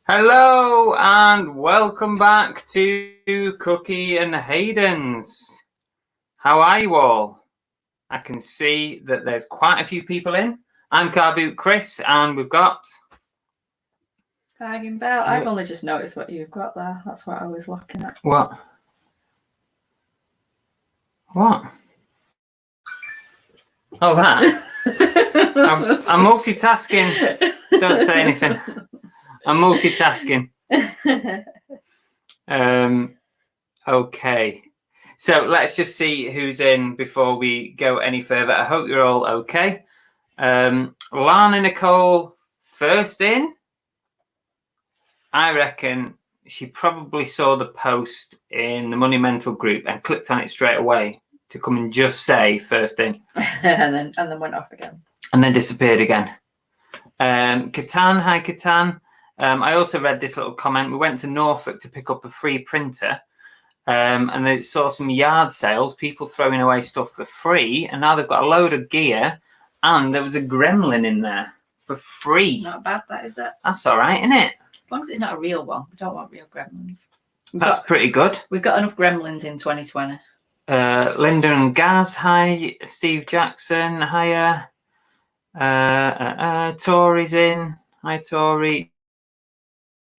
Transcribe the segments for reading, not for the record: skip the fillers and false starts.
Hello and welcome back to Cookie and Hayden's. How are you all? I can see that there's quite a few people in. I'm Car Boot Chris and we've got... Annabell. I've only just noticed what you've got there. That's what I was looking at. What? What? Oh, that? I'm multitasking. Don't say anything. I'm multitasking. Okay. So let's just see who's in before we go any further. I hope you're all okay. Lana Nicole first in. I reckon she probably saw the post in the Money Mental group and clicked on it straight away to come and just say first in. and then went off again. And then disappeared again. Catan, hi Catan. I also read this little comment. We went to Norfolk to pick up a free printer. And they saw some yard sales, people throwing away stuff for free, and now they've got a load of gear, and there was a gremlin in there for free. Not bad, that is it. That's all right, isn't it? As long as it's not a real one. We don't want real gremlins. That's pretty good. We've got enough gremlins in 2020. Linda and Gaz, hi. Steve Jackson, hiya. Tori's in. Hi, Tori.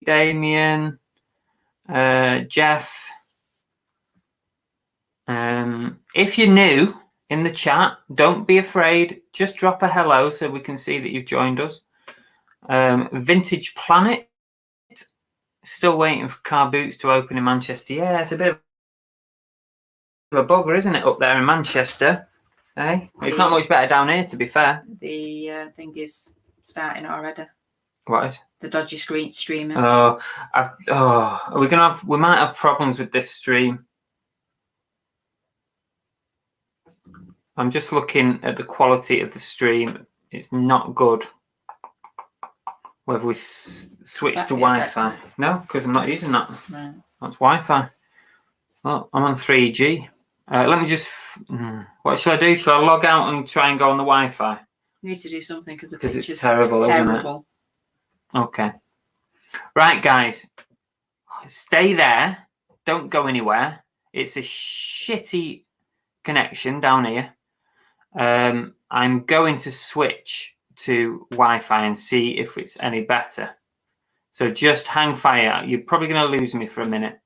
Damien. Jeff. If you're new in the chat, don't be afraid. Just drop a hello so we can see that you've joined us. Vintage Planet. Still waiting for Car Boots to open in Manchester. Yeah, it's a bit of a bugger, isn't it, up there in Manchester? Hey, it's not much better down here, to be fair. The thing is starting already. What is? The dodgy streaming. Are we gonna have? We might have problems with this stream. I'm just looking at the quality of the stream. It's not good. Whether we switch to Wi-Fi. No, because I'm not using that. Right. That's Wi-Fi. Well, I'm on 3G. Let me just... what should I do? Should I log out and try and go on the Wi-Fi? You need to do something because it's terrible, isn't it? Okay. Right, guys. Stay there. Don't go anywhere. It's a shitty connection down here. I'm going to switch to Wi-Fi and see if it's any better. So just hang fire. You're probably going to lose me for a minute.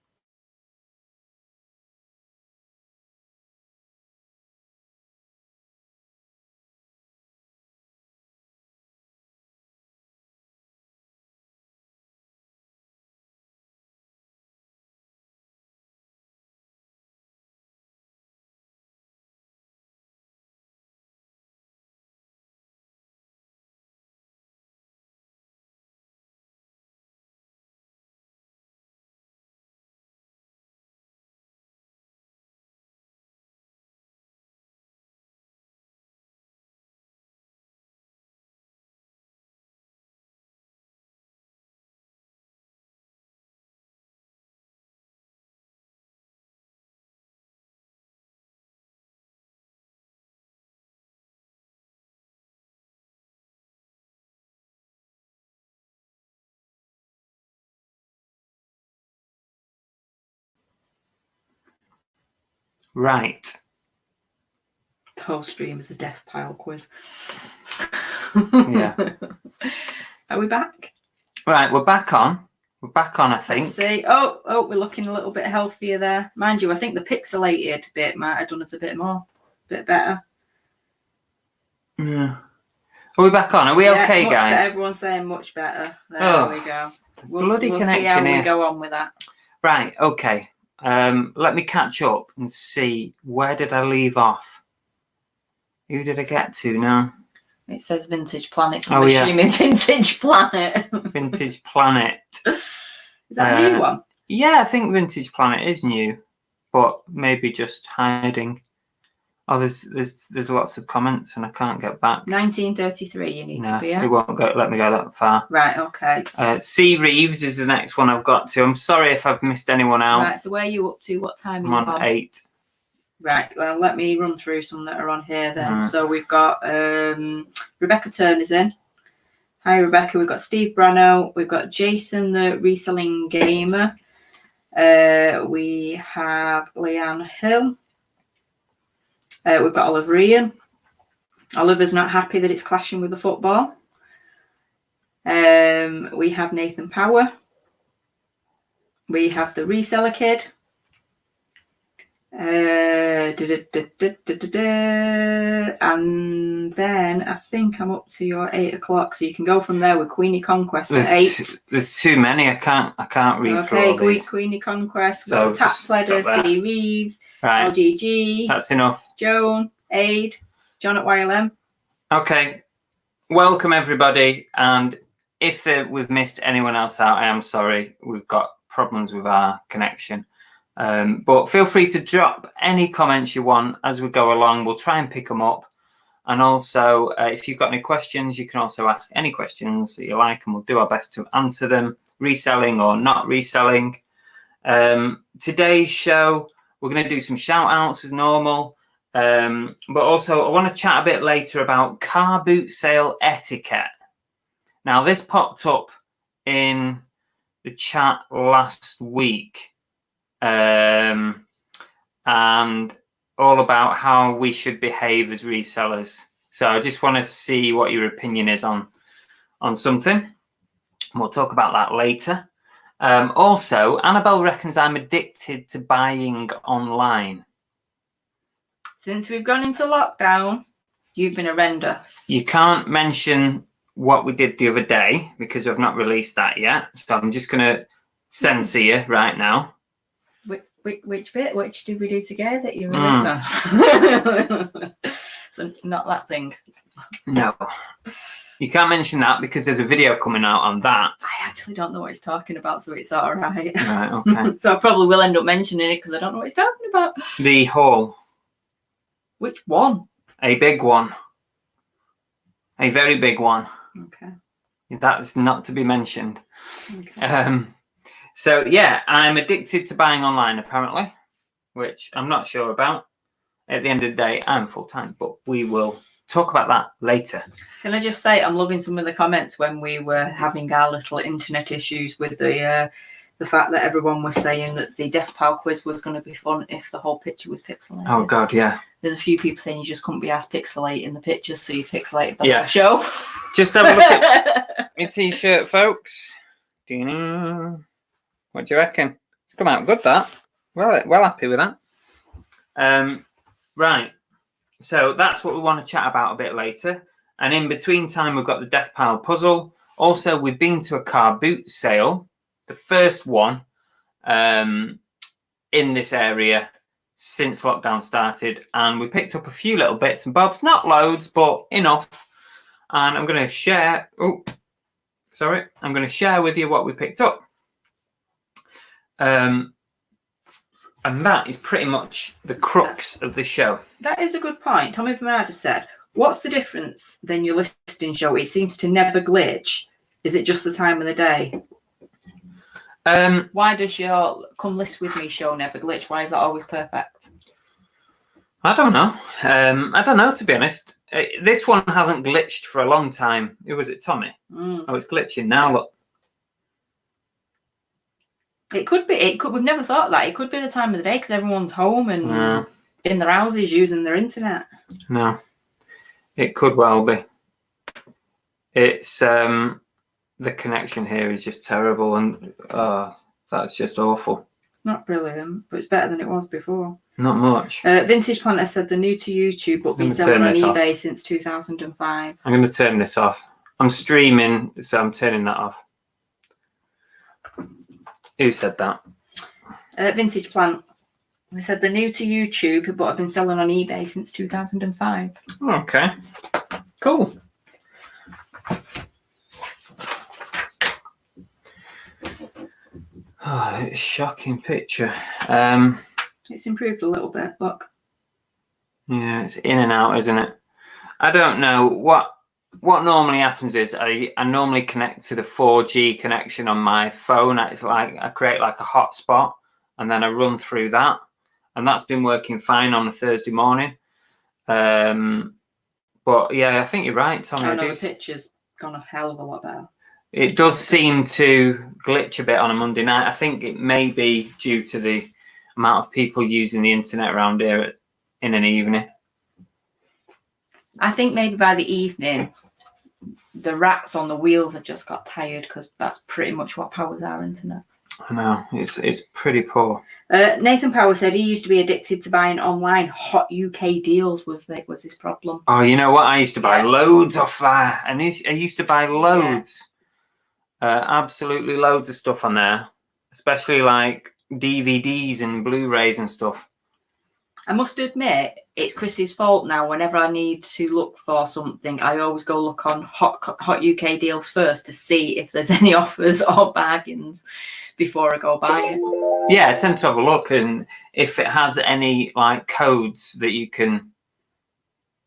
Right. The whole stream is a death pile quiz. Yeah. Are we back? Right, we're back on. We're back on, I think. Let's see. Oh, we're looking a little bit healthier there. Mind you, I think the pixelated bit might have done us a bit better. Yeah. Are we back on? Are we okay, guys? Better. Everyone's saying much better. There we go. We'll connection see how here. We go on with that. Right, okay. Let me catch up and see, where did I leave off? Who did I get to now? It says Vintage Planet. I'm assuming Vintage Planet. Vintage Planet. Is that a new one? Yeah, I think Vintage Planet is new, but maybe just hiding. Oh, there's lots of comments and I can't get back. 1933 you need to be at. It won't let me go that far. Right, okay. C. Reeves is the next one I've got to. I'm sorry if I've missed anyone out. Right, so where are you up to? What time are you on? 8. Right, well, let me run through some that are on here then. So we've got Rebecca Turner's in. Hi, Rebecca. We've got Steve Brano. We've got Jason, the reselling gamer. We have Leanne Hill. We've got Oliver Ian. Oliver's not happy that it's clashing with the football. We have Nathan Power. We have the reseller kid. And then I think I'm up to your 8 o'clock, so you can go from there with Queenie Conquest at 8. There's too many. I can't read through all these. Queenie Conquest. So We've got Tap Pledder, C. Reeves, right. LGG. That's enough. Joan, Aid, John at YLM. Okay. Welcome everybody, and if we've missed anyone else out, I am sorry. We've got problems with our connection. But feel free to drop any comments you want as we go along. We'll try and pick them up. And also, if you've got any questions, you can also ask any questions that you like, and we'll do our best to answer them, reselling or not reselling. Today's show, we're going to do some shout outs as normal. But also, I want to chat a bit later about car boot sale etiquette. Now, this popped up in the chat last week. And all about how we should behave as resellers. So I just want to see what your opinion is on something. We'll talk about that later. Also, Annabell reckons I'm addicted to buying online. Since we've gone into lockdown, you've been horrendous. You can't mention what we did the other day because I've not released that yet. So I'm just going to censor you right now. Which bit? Which did we do together that you remember? So not that thing. No. You can't mention that because there's a video coming out on that. I actually don't know what he's talking about, so it's all right. Right, okay. So I probably will end up mentioning it because I don't know what he's talking about. The haul. Which one? A big one. A very big one. Okay. That's not to be mentioned. Okay. So, yeah, I'm addicted to buying online, apparently, which I'm not sure about. At the end of the day, I'm full-time, but we will talk about that later. Can I just say I'm loving some of the comments when we were having our little internet issues with the fact that everyone was saying that the Death Pal quiz was going to be fun if the whole picture was pixelated. Oh, God, yeah. There's a few people saying you just couldn't be asked pixelate in the pictures, so you pixelated the whole show. Just have a look at my T-shirt, folks. What do you reckon? It's come out good, that. Well happy with that. Right. So that's what we want to chat about a bit later. And in between time, we've got the Death Pile puzzle. Also, we've been to a car boot sale, the first one in this area since lockdown started. And we picked up a few little bits and bobs, not loads, but enough. And I'm going to share. I'm going to share with you what we picked up. And that is pretty much the crux of the show. That is a good point. Tommy Bernardo said, what's the difference than your listing show? It seems to never glitch. Is it just the time of the day? Why does your Come List With Me show never glitch? Why is that always perfect? I don't know. I don't know, to be honest. This one hasn't glitched for a long time. Who was it, Tommy? Oh, it's glitching now, look. It could be. We've never thought of that. It could be the time of the day because everyone's home and in their houses using their internet. No, it could well be. It's the connection here is just terrible, and that's just awful. It's not brilliant, but it's better than it was before. Not much. Vintage Planter said they're new to YouTube, but been selling on eBay since 2005. I'm going to turn this off. I'm streaming, so I'm turning that off. Who said that? Vintage Plant. They said they're new to YouTube, but have been selling on eBay since 2005. Okay. Cool. Oh, it's a shocking picture. It's improved a little bit, look. Yeah, it's in and out, isn't it? I don't know. What normally happens is I normally connect to the 4G connection on my phone. It's like I create like a hotspot and then I run through that. And that's been working fine on a Thursday morning. But yeah, I think you're right, Tommy. Oh no, the picture's gone a hell of a lot better. It does seem to glitch a bit on a Monday night. I think it may be due to the amount of people using the internet around here in an evening. I think maybe by the evening, the rats on the wheels have just got tired because that's pretty much what powers our internet. I know, it's pretty poor. Nathan Power said he used to be addicted to buying online. Hot UK deals was his problem. Oh, you know what? I used to buy loads off that. And I used to buy loads. Absolutely loads of stuff on there. Especially like DVDs and Blu-rays and stuff. I must admit, it's Chris's fault now. Whenever I need to look for something, I always go look on Hot UK deals first to see if there's any offers or bargains before I go buy it. Yeah, I tend to have a look, and if it has any like codes that you can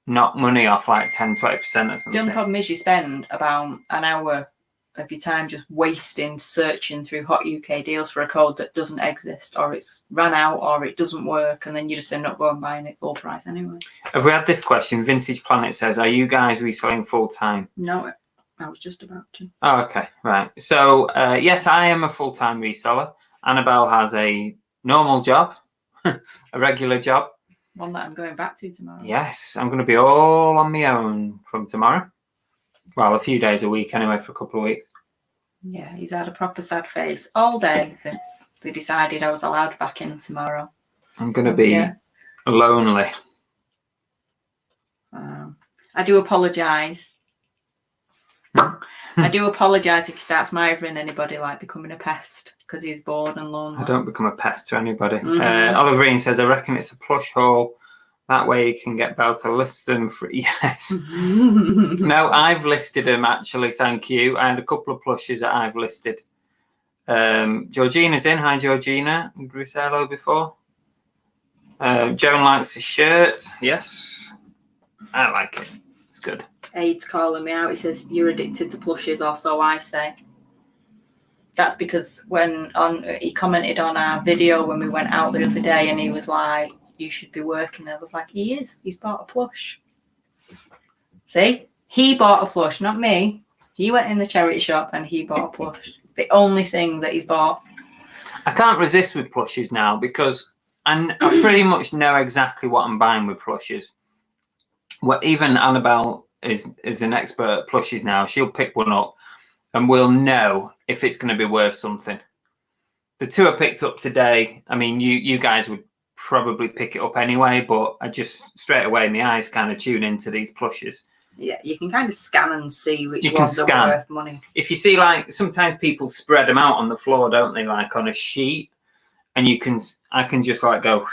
knock money off, like 10-20% or something. The only problem is you spend about an hour of your time just wasting searching through Hot UK deals for a code that doesn't exist, or it's ran out, or it doesn't work, and then you just end up going buying it full price anyway. Have we had this question? Vintage Planet says, are you guys reselling full time? No, I was just about to. Oh, okay, right. So yes, I am a full-time reseller. Annabelle has a normal job, a regular job. One that I'm going back to tomorrow. Yes, I'm going to be all on my own from tomorrow. Well, a few days a week anyway, for a couple of weeks. Yeah, he's had a proper sad face all day since they decided I was allowed back in tomorrow. I'm going to be lonely. I do apologise. I do apologise if he starts mithering anybody, like becoming a pest because he's bored and lonely. I don't become a pest to anybody. Oliver Green says, I reckon it's a plush haul. That way you can get Belle to list them for... Yes. No, I've listed them, actually, thank you. I had a couple of plushes that I've listed. Georgina's in. Hi, Georgina. Did we say hello before? Joan likes the shirt. Yes. I like it. It's good. Aid's calling me out. He says, you're addicted to plushes, or so I say. That's because he commented on our video when we went out the other day, and he was like, you should be working. I was like, he is. He's bought a plush. See? He bought a plush, not me. He went in the charity shop and he bought a plush. The only thing that he's bought. I can't resist with plushes now because I pretty much know exactly what I'm buying with plushes. Well, even Annabelle is an expert at plushes now. She'll pick one up and we'll know if it's going to be worth something. The two I picked up today, I mean, you guys would probably pick it up anyway, but I just straight away my eyes kind of tune into these plushes. Yeah, you can kind of scan and see which ones are worth money. If you see, like, sometimes people spread them out on the floor, don't they, like on a sheet, and I can just like go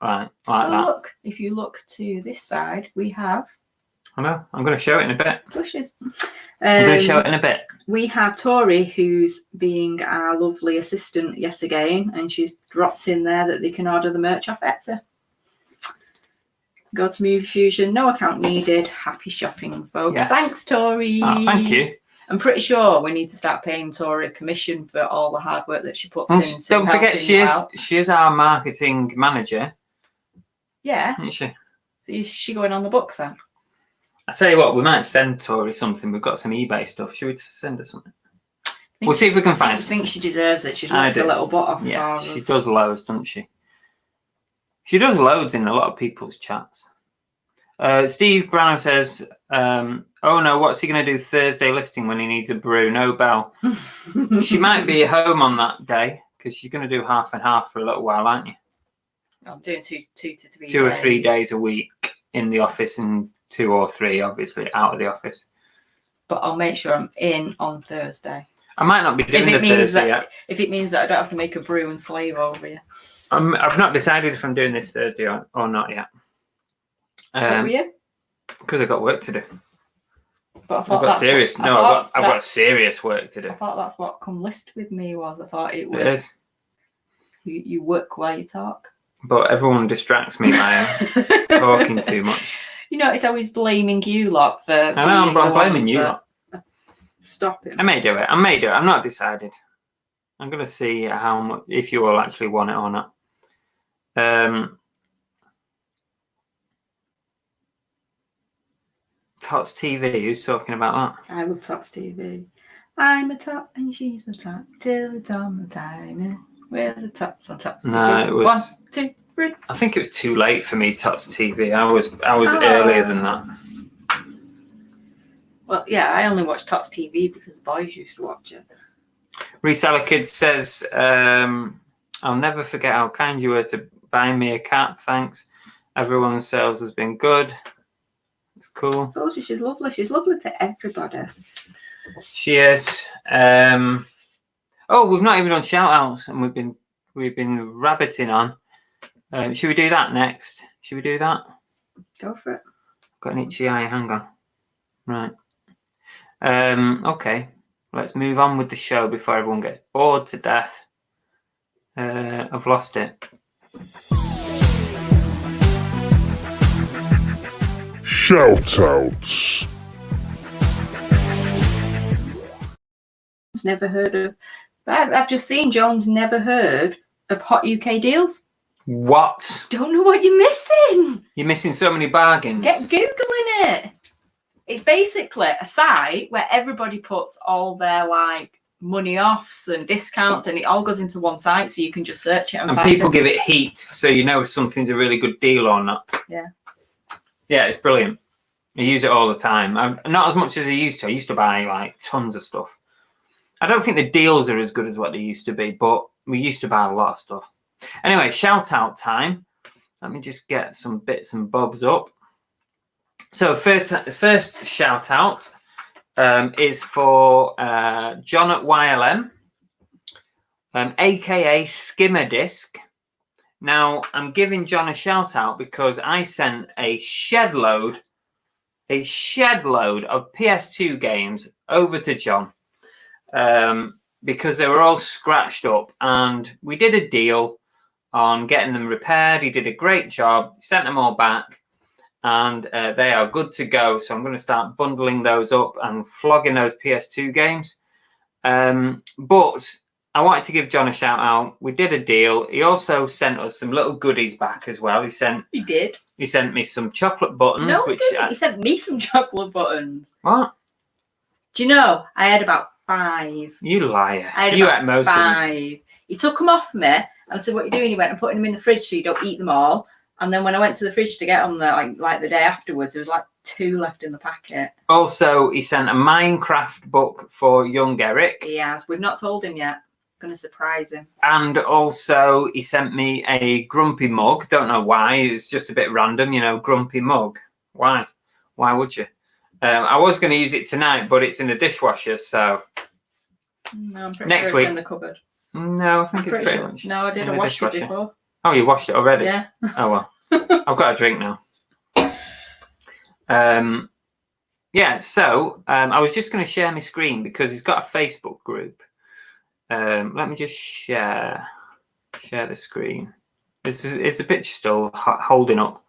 right like that. Look, if you look to this side, we have. I know. I'm going to show it in a bit. Plushes. I'm going to show it in a bit. We have Tori, who's being our lovely assistant yet again, and she's dropped in there that they can order the merch off Etsy. Go to Movie Fusion, no account needed. Happy shopping, folks. Yes. Thanks, Tori. Oh, thank you. I'm pretty sure we need to start paying Tori a commission for all the hard work that she puts into. Don't forget, she is our marketing manager. Yeah. Isn't she? Is she going on the books then? I tell you what, we might send Tori something. We've got some eBay stuff. Should we send her something? We'll see if we can find something. I think she deserves it. She's worked a little bit off. Yeah, she does loads, doesn't she? She does loads in a lot of people's chats. Steve Brown says, oh no, what's he going to do Thursday listing when he needs a brew? No Belle. She might be home on that day because she's going to do half and half for a little while, aren't you? I'm doing two to 3 2 or 3 days a week in the office and 2 or 3, obviously, out of the office. But I'll make sure I'm in on Thursday. I might not be doing the Thursday yet. If it means that I don't have to make a brew and slave over you. I've not decided if I'm doing this Thursday or not yet. So you? Because I've got work to do. But I thought I've got serious work to do. I thought that's what come list with me was. I thought it was. It is. You work while you talk. But everyone distracts me by talking too much. You know, it's always blaming you lot for. I know, I'm blaming you lot. Stop it. I may do it. I'm not decided. I'm going to see how much, if you all actually want it or not. Tots TV. Who's talking about that? I love Tots TV. I'm a tot and she's a tot till it's on the tiny. We're the Tots on Tots TV. No, it was 1, 2, 3. I think it was too late for me. Tots TV. I was earlier than that. Well, yeah, I only watched Tots TV because the boys used to watch it. Reseller Kid says, I'll never forget how kind you were to buy me a cap. Thanks. Everyone's sales has been good. It's cool. I told you she's lovely. She's lovely to everybody. She is. Oh, we've not even done shout outs, and we've been rabbiting on. Should we do that next? Should we do that? Go for it. Got an itchy eye. Hang on. Right. Okay. Let's move on with the show before everyone gets bored to death. I've lost it. Shoutouts. Never heard of. I've just seen John's never heard of Hot UK Deals. What? Don't know what you're missing. You're missing so many bargains. Get Googling it. It's basically a site where everybody puts all their like money offs and discounts, and it all goes into one site, so you can just search it and find people give it heat, so you know if something's a really good deal or not. Yeah. Yeah, it's brilliant. I use it all the time. Not as much as I used to. I used to buy like tons of stuff. I don't think the deals are as good as what they used to be, but we used to buy a lot of stuff. Anyway, shout out time. Let me just get some bits and bobs up. So first shout out is for John at YLM, aka Skimmer Disc. Now I'm giving John a shout out because I sent a shed load of PS2 games over to John because they were all scratched up, and we did a deal on getting them repaired. He did a great job, sent them all back, and they are good to go. So I'm going to start bundling those up and flogging those PS2 games. But I wanted to give John a shout out. We did a deal. He also sent us some little goodies back as well. He sent me some chocolate buttons. No, he sent me some chocolate buttons. What? Do you know, I had about 5. You liar. You ate most 5. of them. He took them off me, and I said, what are you doing? He went, I'm putting them in the fridge so you don't eat them all. And then when I went to the fridge to get them there, like the day afterwards, there was like 2 left in the packet. Also, he sent a Minecraft book for young Eric. He has. We've not told him yet. Going to surprise him. And also, he sent me a grumpy mug. Don't know why. It was just a bit random, grumpy mug. Why? Why would you? I was going to use it tonight, but it's in the dishwasher, so... No, I'm pretty next sure week. It's in the cupboard. No, I think it's pretty much. No, I did. I washed it before. Oh, you washed it already? Yeah. Oh, well. I've got a drink now. Yeah, so I was just going to share my screen because he's got a Facebook group. Let me just share the screen. Is the picture still holding up?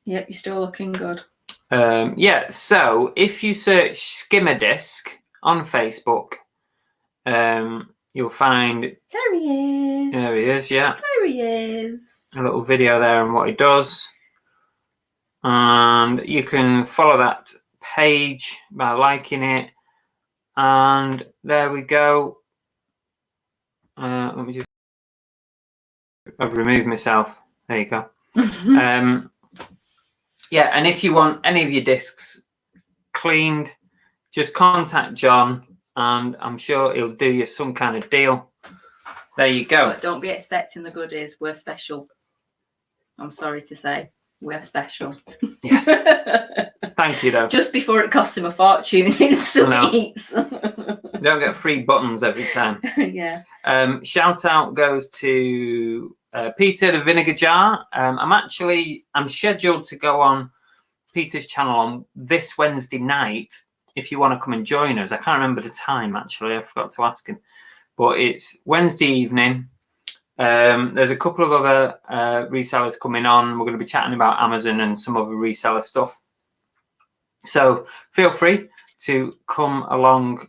Yep, you're still looking good. Yeah, so if you search Skimmer Disc on Facebook, you'll find... There he is. There he is, yeah. There he is. A little video there on what he does. And you can follow that page by liking it. And there we go. Let me just... I've removed myself. There you go. Yeah, and if you want any of your discs cleaned, just contact John, and I'm sure he'll do you some kind of deal. There you go. But don't be expecting the goodies. We're special. I'm sorry to say, we're special. Yes. Thank you, though. Just before it costs him a fortune in sweets. Don't get free buttons every time. Yeah. Shout out goes to Peter the Vinegar Jar. I'm scheduled to go on Peter's channel on this Wednesday night. If you want to come and join us, I can't remember the time actually. I forgot to ask him, but it's Wednesday evening. There's a couple of other resellers coming on. We're going to be chatting about Amazon and some other reseller stuff. So feel free to come along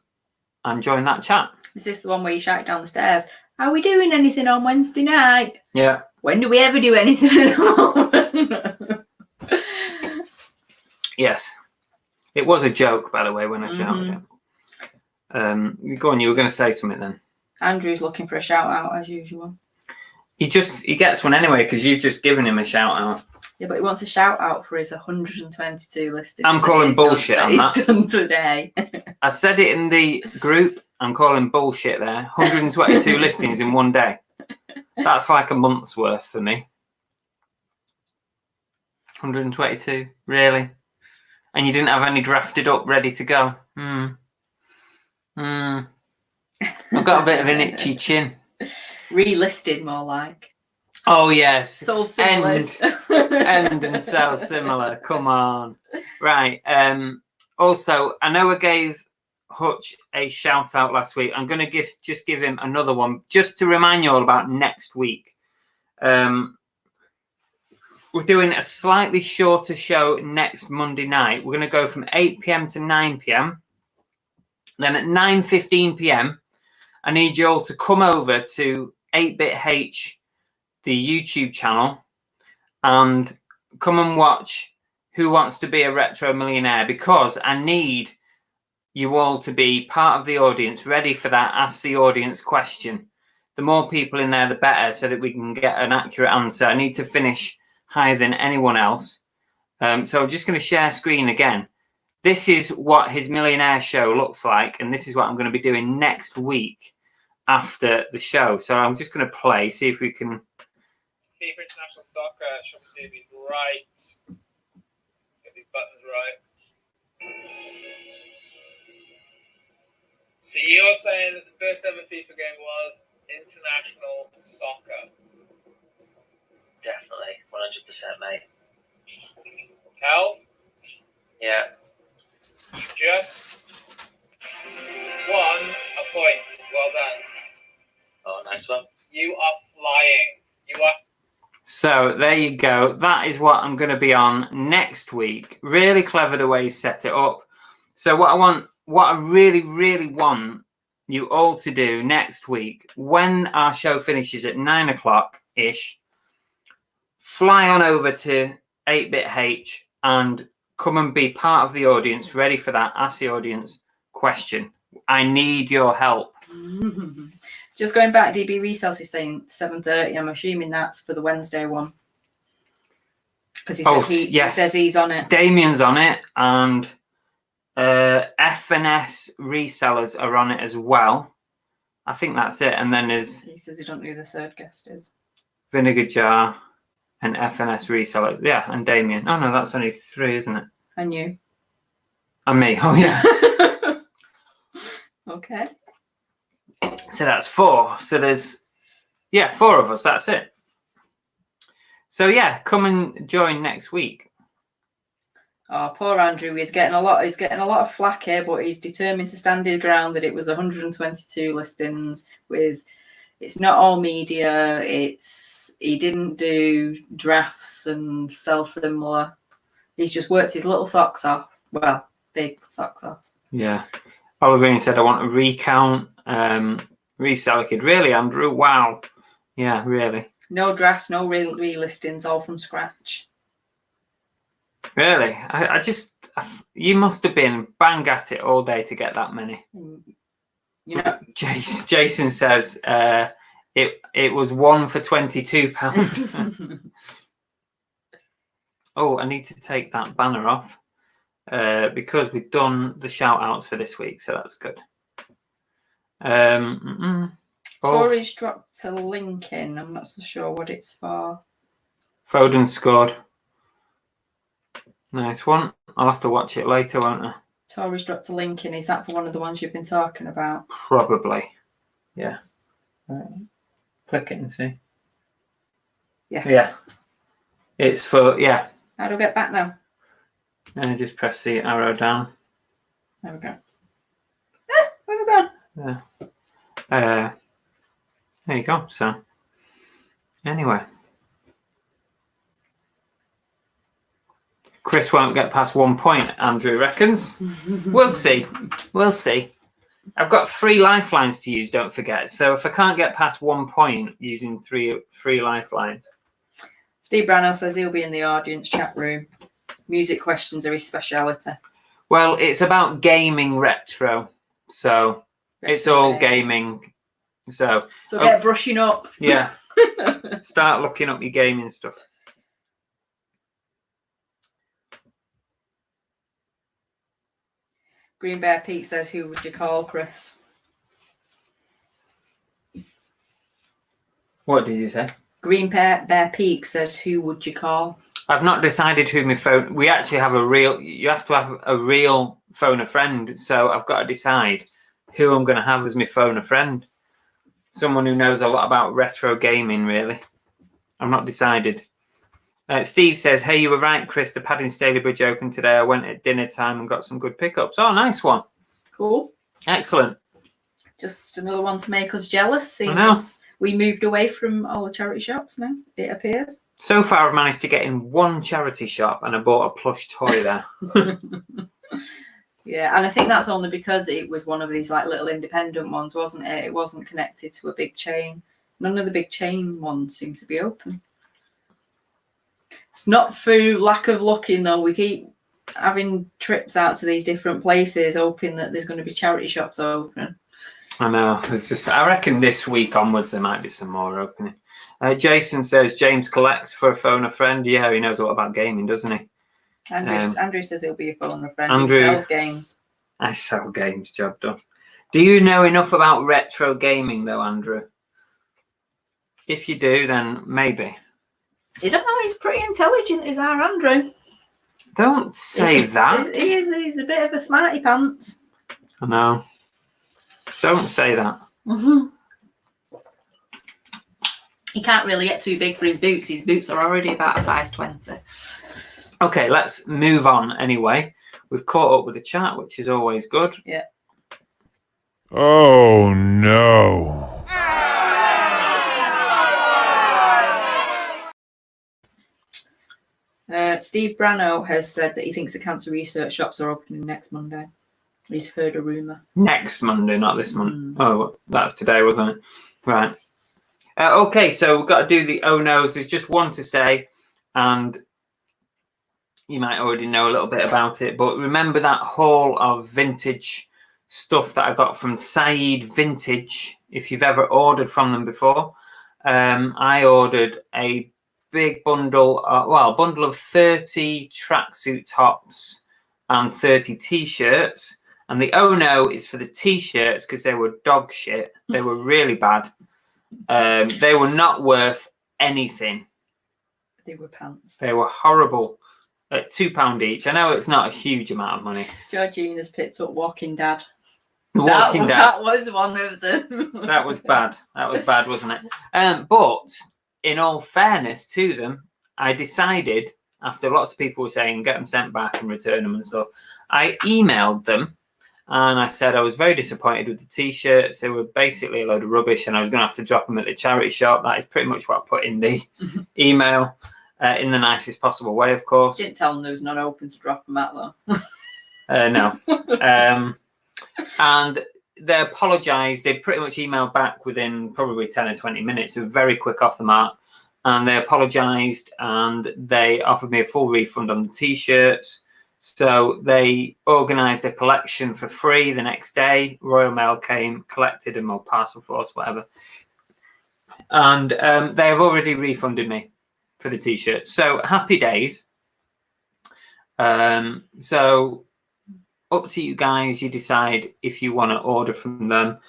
and join that chat. Is this the one where you shout down the stairs? Are we doing anything on Wednesday night? Yeah. When do we ever do anything at the moment? Yes. It was a joke, by the way, when I shouted it. Go on, you were going to say something then. Andrew's looking for a shout out as usual. He gets one anyway because you've just given him a shout out. Yeah, but he wants a shout out for his 122 listings. I'm calling bullshit on that. He's done today. I said it in the group. I'm calling bullshit there. 122 listings in one day. That's like a month's worth for me. 122, really? And you didn't have any drafted up, ready to go? I've got a bit of an itchy chin. Relisted, more like. Oh, yes. Sold similars. End and sell similar. Come on. Right. Also, I know I gave Hutch a shout out last week. I'm going to give him another one just to remind you all about next week. We're doing a slightly shorter show next Monday night. We're going to go from 8 p.m. to 9 p.m. Then at 9:15 p.m., I need you all to come over to 8BitH, the YouTube channel, and come and watch Who Wants to Be a Retro Millionaire, because I need you all to be part of the audience, ready for that Ask the Audience question. The more people in there, the better, so that we can get an accurate answer. I need to finish higher than anyone else. So I'm just going to share screen again. This is what his millionaire show looks like, and this is what I'm going to be doing next week after the show. So I'm just going to play, see if we can... FIFA International Soccer, should we see if he's right. Get these buttons right. So you're saying that the first ever FIFA game was International Soccer? Definitely, 100%, mate. Cal? Yeah. You just won a point. Well done. Oh, nice one. You are flying. You are. So there you go. That is what I'm going to be on next week. Really clever the way you set it up. So what I really, really want you all to do next week, when our show finishes at 9 o'clock-ish, fly on over to 8BitH and come and be part of the audience, ready for that Ask the Audience question. I need your help. Just going back, DB Resells is saying 7:30. I'm assuming that's for the Wednesday one. Because he says he's on it. Damien's on it, and F&S Resellers are on it as well. I think that's it. And then there's... He says he don't know who the third guest is. Vinegar Jar and F&S Reseller. Yeah, and Damien. Oh, no, that's only 3, isn't it? And you. And me. Oh, yeah. Okay. So that's 4. So there's, 4 of us. That's it. So, come and join next week. Oh, poor Andrew. He's getting a lot of flack here, but he's determined to stand his ground that it was 122 listings with... It's not all media. He didn't do drafts and sell similar. He's just worked his little socks off. Well, big socks off. Yeah. Oliver said, I want a recount. Reseller Kid. Really, Andrew? Wow. Yeah, really. No drafts, no relistings, all from scratch. Really? You must have been bang at it all day to get that many. You know, Jason says it was 1 for £22. Oh, I need to take that banner off because we've done the shout outs for this week, so that's good. Tori's dropped a link in. I'm not so sure what it's for. Foden scored. Nice one. I'll have to watch it later, won't I? Tori's dropped a link in. Is that for one of the ones you've been talking about? Probably. Yeah. Click it and see. Yes. Yeah. It's for, How do I get back now? And just press the arrow down. There we go. Where have we gone? Yeah. There you go. So, anyway. Chris won't get past 1 point, Andrew reckons. We'll see. We'll see. I've got 3 lifelines to use, don't forget. So if I can't get past 1 point using three lifelines. Steve Branno says he'll be in the audience chat room. Music questions are his speciality. Well, it's about gaming retro, so it's all gaming. So get brushing up. Yeah, start looking up your gaming stuff. Green Bear Pete says, "Who would you call, Chris?" What did you say? Green Bear Peak says, "Who would you call?" I've not decided who my phone. We actually have a real. You have to have a real phone a friend. So I've got to decide who I'm going to have as my phone a friend. Someone who knows a lot about retro gaming. Really, I'm not decided. Steve says, "Hey, you were right, Chris. The Padding Staley Bridge opened today. I went at dinner time and got some good pickups. Oh, nice one. Cool. Excellent. Just another one to make us jealous. Seeing as we moved away from all the charity shops now, it appears. So far, I've managed to get in one charity shop and I bought a plush toy there. Yeah, and I think that's only because it was one of these like little independent ones, wasn't it? It wasn't connected to a big chain. None of the big chain ones seem to be open. It's not through lack of looking though. We keep having trips out to these different places, hoping that there's going to be charity shops open. I know. It's just. I reckon this week onwards there might be some more opening. Jason says James collects for a phone a friend. Yeah, he knows a lot about gaming, doesn't he? Andrew says he'll be a phone a friend. Andrew, he sells games. I sell games. Job done. Do you know enough about retro gaming though, Andrew? If you do, then maybe. You don't know. He's pretty intelligent, is our Andrew. Don't say that. He's a bit of a smarty pants. I know. Don't say that. Mm-hmm. He can't really get too big for his boots. His boots are already about a size 20. Okay, let's move on anyway. We've caught up with the chat, which is always good. Yeah. Oh, no. Steve Brano has said that he thinks the cancer research shops are opening next Monday. He's heard a rumour. Next Monday, not this month. Oh, that's today, wasn't it? Right. Okay, so we've got to do the oh no's. There's just one to say, and you might already know a little bit about it, but remember that haul of vintage stuff that I got from Saeed Vintage, if you've ever ordered from them before. I ordered a big bundle, bundle of 30 tracksuit tops and 30 t-shirts. And the oh no is for the t-shirts because they were dog shit. They were really bad. They were not worth anything. They were pants. They were horrible. At £2 each. I know it's not a huge amount of money. Georgina's picked up Walking Dad. Walking Dad. That was one of them. That was bad. That was bad, wasn't it? But in all fairness to them, I decided, after lots of people were saying, get them sent back and return them and stuff, I emailed them and I said I was very disappointed with the t-shirts. They were basically a load of rubbish and I was going to have to drop them at the charity shop. That is pretty much what I put in the email, in the nicest possible way, of course. Didn't tell them there was none open to drop them at, though. No. And they apologised. They pretty much emailed back within probably 10 or 20 minutes. They were very quick off the mark. And they apologised and they offered me a full refund on the t-shirts. So they organised a collection for free the next day. Royal Mail came, collected them, or Parcel Force, whatever. And they have already refunded me for the t-shirts. So happy days. So up to you guys. You decide if you want to order from them.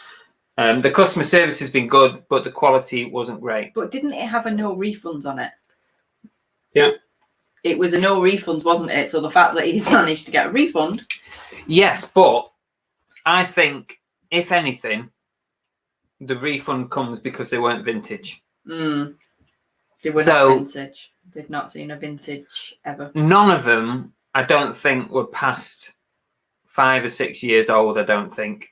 The customer service has been good, but the quality wasn't great. But didn't it have a no refunds on it? Yeah. It was a no refunds, wasn't it? So the fact that he's managed to get a refund. Yes, but I think, if anything, the refund comes because they weren't vintage. They were not vintage. They've not seen a vintage ever. None of them, I don't think, were past 5 or 6 years old, I don't think.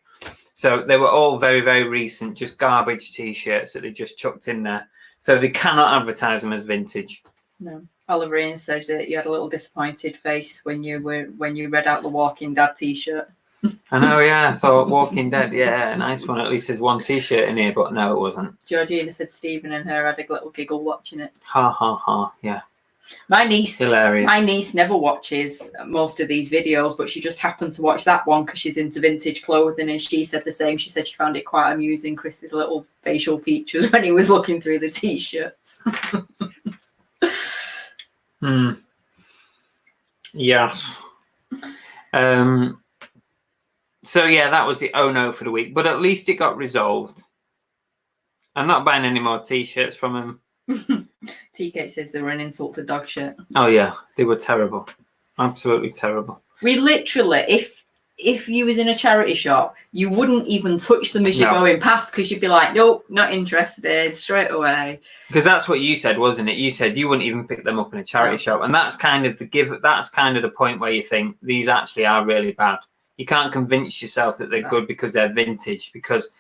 So they were all very, very recent, just garbage t-shirts that they just chucked in there. So they cannot advertise them as vintage. No. Oliver Ian says that you had a little disappointed face when you read out the Walking Dad t-shirt. I know, yeah. I thought Walking Dead, yeah, nice one. At least there's one t-shirt in here, but no, it wasn't. Georgina said Stephen and her had a little giggle watching it. Ha, ha, ha, yeah. My niece Hilarious. never watches most of these videos, but she just happened to watch that one because she's into vintage clothing, and she said the same. She said she found it quite amusing, Chris's little facial features when he was looking through the t-shirts. Yes. So yeah, that was the oh no for the week, but at least it got resolved. I'm not buying any more t-shirts from him. TK says they were an insult to dog shit. Oh yeah, they were terrible. Absolutely terrible. We literally, if you was in a charity shop, you wouldn't even touch them as you're going past because you'd be like, nope, not interested, straight away. Because that's what you said, wasn't it? You said you wouldn't even pick them up in a charity shop, and that's kind of the point where you think these actually are really bad. You can't convince yourself that they're good because they're vintage. Because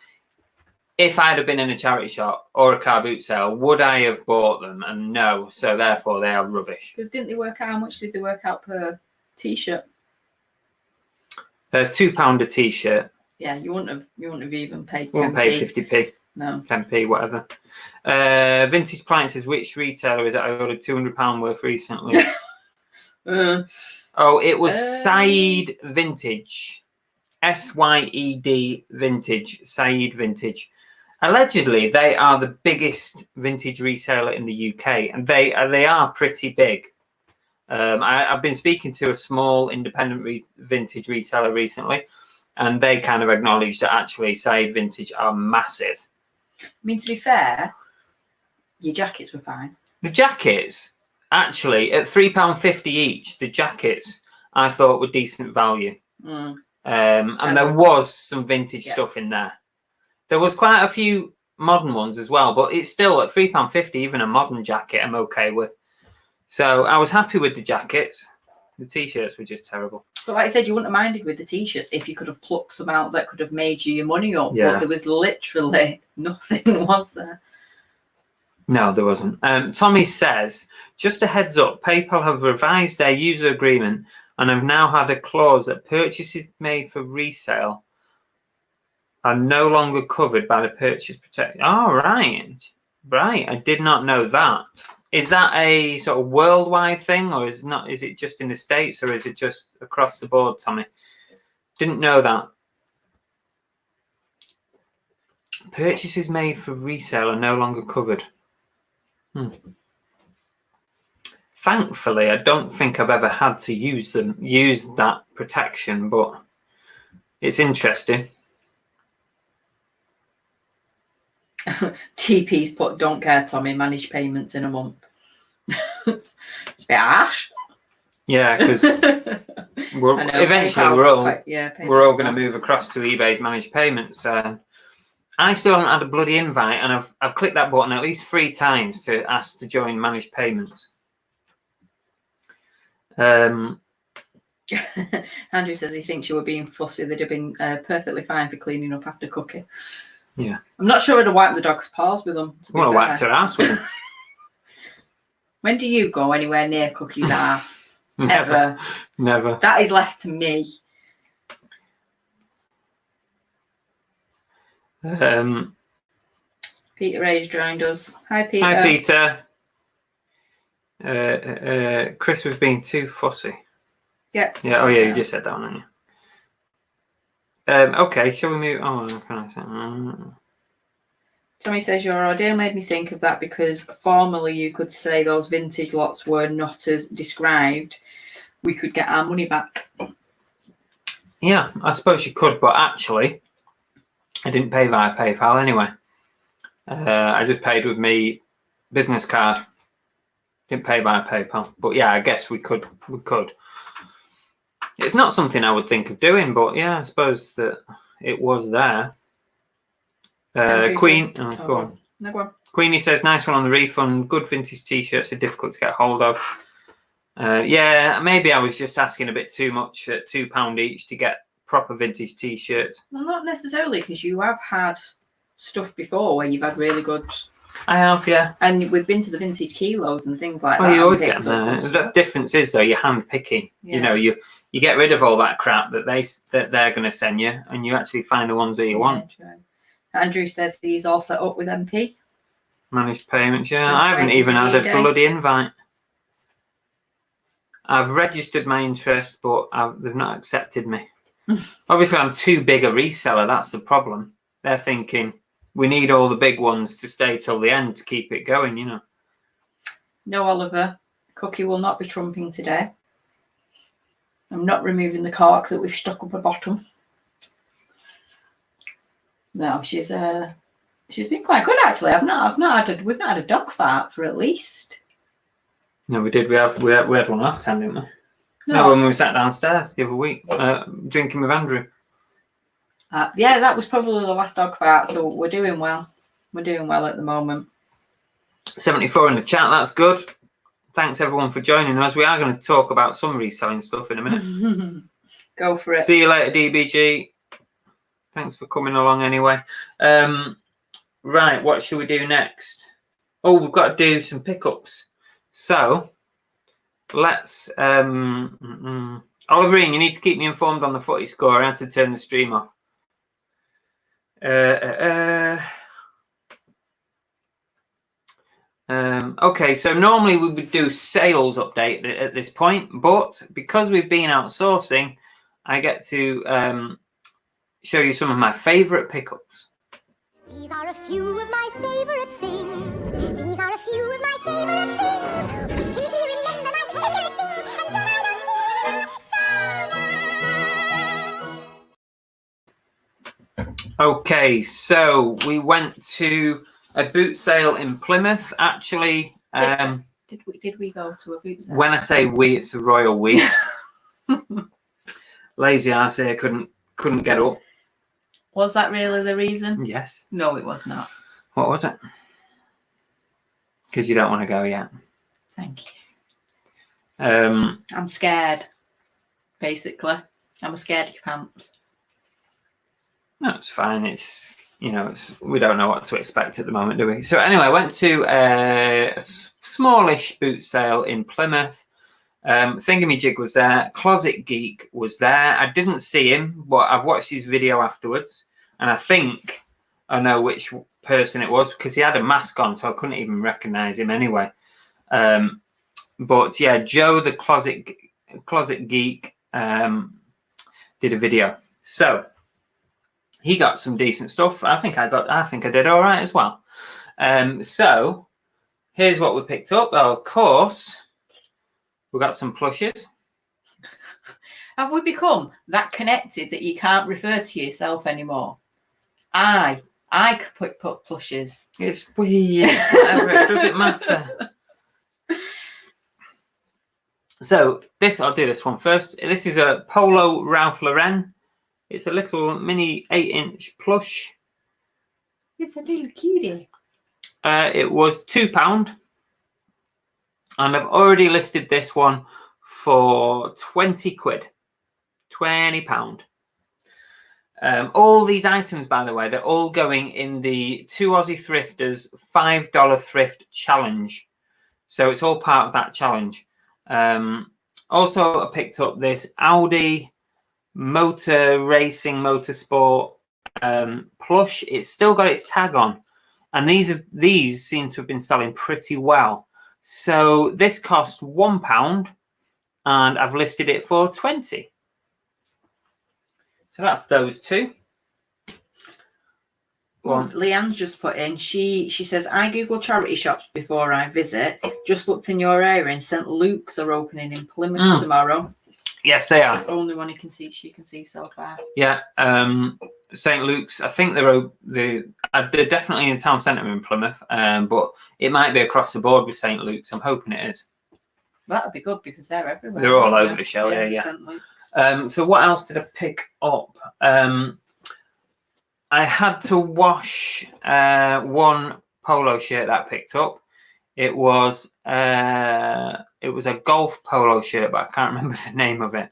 if I'd have been in a charity shop or a car boot sale, would I have bought them? And no, so therefore they are rubbish. Because didn't they work out? How much did they work out per t-shirt? £2 a t-shirt. Yeah, you wouldn't have even paid. You wouldn't pay 50p. No. 10p, whatever. Vintage Appliances. Which retailer is it? I ordered £200 worth recently. Oh, it was Syed Vintage. SYED Vintage. Syed Vintage. Allegedly, they are the biggest vintage reseller in the UK, and they are pretty big. I've been speaking to a small independent vintage retailer recently, and they kind of acknowledged that actually Syed Vintage are massive. I mean, to be fair, your jackets were fine. The jackets, actually, at £3.50 each, the jackets I thought were decent value. And there was some vintage stuff in there. There was quite a few modern ones as well, but it's still at £3.50, even a modern jacket I'm okay with. So I was happy with the jackets. The t-shirts were just terrible. But like I said, you wouldn't have minded with the t-shirts if you could have plucked some out that could have made you your money up. Yeah. But there was literally nothing, was there? No, there wasn't. Tommy says, just a heads up, PayPal have revised their user agreement and have now had a clause that purchases made for resale are no longer covered by the purchase protection. Oh, right. Right. I did not know that. Is that a sort of worldwide thing, or is it just in the States, or is it just across the board, Tommy? Didn't know that. Purchases made for resale are no longer covered. Thankfully, I don't think I've ever had to use that protection, but it's interesting. TP's put, don't care, Tommy, manage payments in a month. It's a bit harsh. Yeah, because eventually we're all going to move across to eBay's managed payments. I still haven't had a bloody invite, and I've clicked that button at least 3 times to ask to join managed payments. Andrew says he thinks you were being fussy. They'd have been perfectly fine for cleaning up after cooking. Yeah. I'm not sure I'd have wiped the dog's paws with them. I want to wipe her ass with them. When do you go anywhere near Cookie's ass? Never. Never. That is left to me. Peter Ray's joined us. Hi, Peter. Hi, Peter. Chris was being too fussy. Yep. Yeah. Oh, yeah. You just said that one, didn't you? Okay. Shall we move? Oh, can I say? Tommy says your ordeal made me think of that because formerly you could say those vintage lots were not as described. We could get our money back. Yeah, I suppose you could, but actually, I didn't pay via PayPal anyway. I just paid with my business card. Didn't pay via PayPal, but yeah, I guess we could. It's not something I would think of doing, but yeah, I suppose that it was there. Queen, go on. No, go on. Queenie says, nice one on the refund. Good vintage t-shirts are difficult to get hold of. Yeah, maybe I was just asking a bit too much at £2 each to get proper vintage t-shirts. Well, not necessarily, because you have had stuff before where you've had really good. I have, yeah. And we've been to the vintage kilos and things like that. Well, you always get them there. The difference is, though, you're hand picking. Yeah. You know, you get rid of all that crap that they're going to send you, and you actually find the ones that you want. True. Andrew says he's all set up with MP. Managed payments, yeah. I haven't even had a bloody invite. I've registered my interest, but they've not accepted me. Obviously, I'm too big a reseller. That's the problem. They're thinking we need all the big ones to stay till the end to keep it going, you know. No, Oliver. Cookie will not be trumping today. I'm not removing the cork that we've stuck up her bottom. No, she's been quite good actually. We've not had a dog fart for at least. No, we did. We had one last time, didn't we? No, when we sat downstairs the other week, drinking with Andrew. Yeah, that was probably the last dog fart. So we're doing well. We're doing well at the moment. 74 in the chat. That's good. Thanks everyone for joining us. We are going to talk about some reselling stuff in a minute. Go for it. See you later, DBG. Thanks for coming along anyway. Right, what should we do next? Oh, we've got to do some pickups. So let's Oliver, you need to keep me informed on the footy score. I had to turn the stream off. Okay, so normally we would do sales update at this point, but because we've been outsourcing, I get to show you some of my favorite pickups. These are a few of my favorite things. These are a few of my favorite things. We simply remember my favorite things, and then I don't feel so nice. Okay, so we went to a boot sale in Plymouth. Actually, did we go to a boot sale? when I say we, it's the royal we. Lazy ass here couldn't get up. Was that really the reason? Yes. No, it was not. What was it? Because you don't want to go yet. Thank you. I'm scared. Basically, I'm scared of your pants. No, it's fine. It's we don't know what to expect at the moment, do we? So anyway, I went to a smallish boot sale in Plymouth. Thingamajig was there. Closet Geek was there. I didn't see him, but I've watched his video afterwards, and I think I know which person it was because he had a mask on, so I couldn't even recognize him anyway. But yeah, Joe the Closet Geek did a video. So he got some decent stuff. I think I did all right as well. So here's what we picked up. Oh, of course, we got some plushes. Have we become that connected that you can't refer to yourself anymore? I could put plushes. It's weird. Whatever. It doesn't matter. So I'll do this one first. This is a Polo Ralph Lauren. It's a little mini 8-inch plush. It's a little cutie. It was £2. And I've already listed this one for 20 quid. £20. All these items, by the way, they're all going in the 2 Aussie Thrifters $5 thrift challenge. So it's all part of that challenge. Also, I picked up this Audi Motor Racing Motorsport plush. It's still got its tag on, and these seem to have been selling pretty well. So this cost £1, and I've listed it for 20. So that's those two. Leanne's just put in. She says, I Google charity shops before I visit. Just looked in your area, and St. Luke's are opening in Plymouth tomorrow. Yes, they are. Only one she can see so far. Yeah, St. Luke's. I think they're definitely in town centre in Plymouth, but it might be across the board with St. Luke's. I'm hoping it is. That'd be good because they're everywhere. They're all over the show. Yeah. St. Luke's. So what else did I pick up? I had to wash one polo shirt that I picked up. It was a golf polo shirt, but I can't remember the name of it.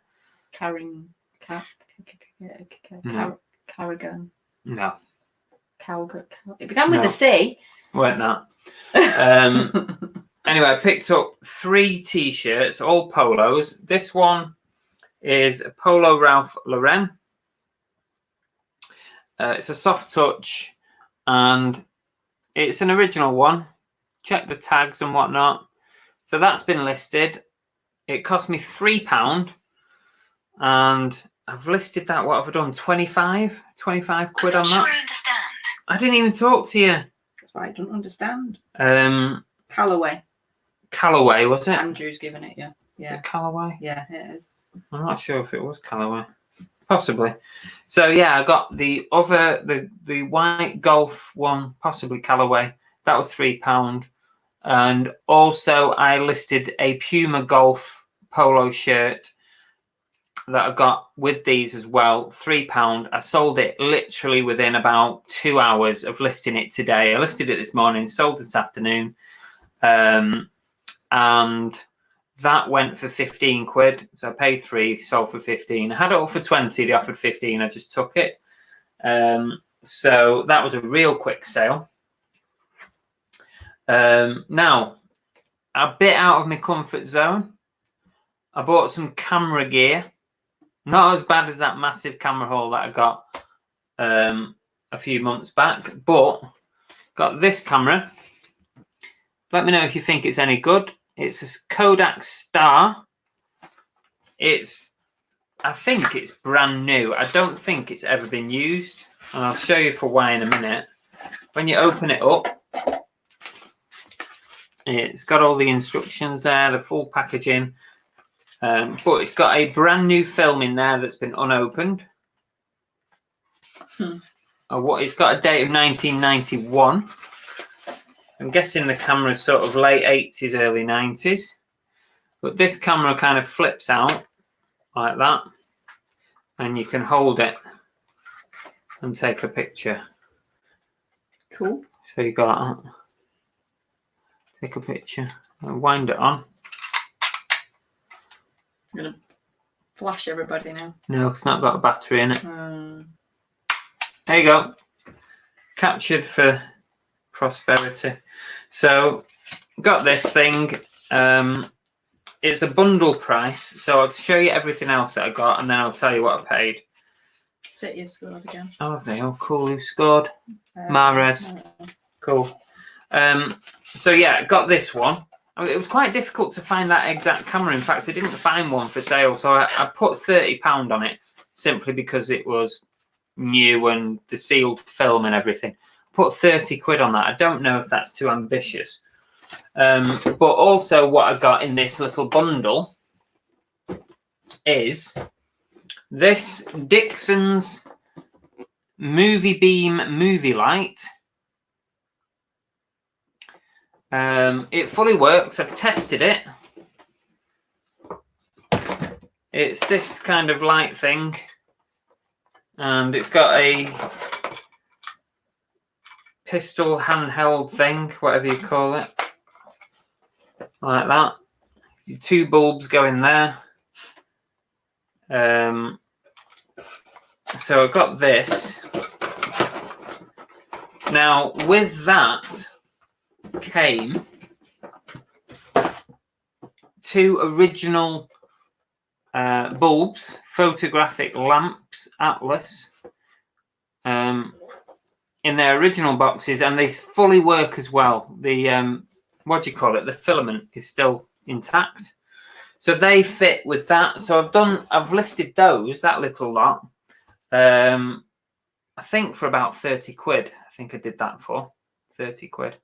Carrigan. No. It began with a C. Weren't that? Anyway, I picked up 3 t-shirts, all polos. This one is a Polo Ralph Lauren. It's a soft touch, and it's an original one. Check the tags and whatnot. So that's been listed. It cost me £3, and I've listed that. What have I done? 25 quid on that. I understand. I didn't even talk to you. That's why I don't understand. Callaway, was it? Andrew's giving it you. Is Yeah. it Callaway? Yeah, it is. I'm not sure if it was Callaway. Possibly. So yeah, I got the other, the white Golf one, possibly Callaway. That was £3. And also I listed a Puma Golf polo shirt that I got with these as well, £3. I sold it literally within about 2 hours of listing it today. I listed it this morning, sold this afternoon. And that went for 15 quid. So I paid 3, sold for 15. I had it up for 20. They offered 15. I just took it. So that was a real quick sale. Now, a bit out of my comfort zone. I bought some camera gear. Not as bad as that massive camera haul that I got a few months back, but got this camera. Let me know if you think it's any good. It's a Kodak Star. I think it's brand new. I don't think it's ever been used. And I'll show you for why in a minute. When you open it up, it's got all the instructions there, the full packaging. But it's got a brand new film in there that's been unopened. It's got a date of 1991. I'm guessing the camera's sort of late 80s, early 90s. But this camera kind of flips out like that. And you can hold it and take a picture. Cool. So you got that. Take a picture and wind it on. I'm going to flash everybody now. No, it's not got a battery in it. There you go. Captured for prosperity. So, got this thing. It's a bundle price. So I'll show you everything else that I got, and then I'll tell you what I paid. Sit, you've scored again. Oh, have they? Oh, cool. Who scored? Mahrez. Cool. So yeah, got this one. I mean, it was quite difficult to find that exact camera. In fact, I didn't find one for sale, so I put £30 on it simply because it was new and the sealed film and everything. Put 30 quid on that. I don't know if that's too ambitious. But also what I got in this little bundle is this Dixon's Movie Beam movie light. It fully works. I've tested it. It's this kind of light thing, and it's got a pistol handheld thing, whatever you call it, like that. 2 bulbs go in there. So I've got this. Now with that came 2 original bulbs, photographic lamps, Atlas, in their original boxes, and they fully work as well. The what do you call it? The filament is still intact, so they fit with that. So I've listed those, that little lot, I think for about 30 quid. I think I did that for 30 quid.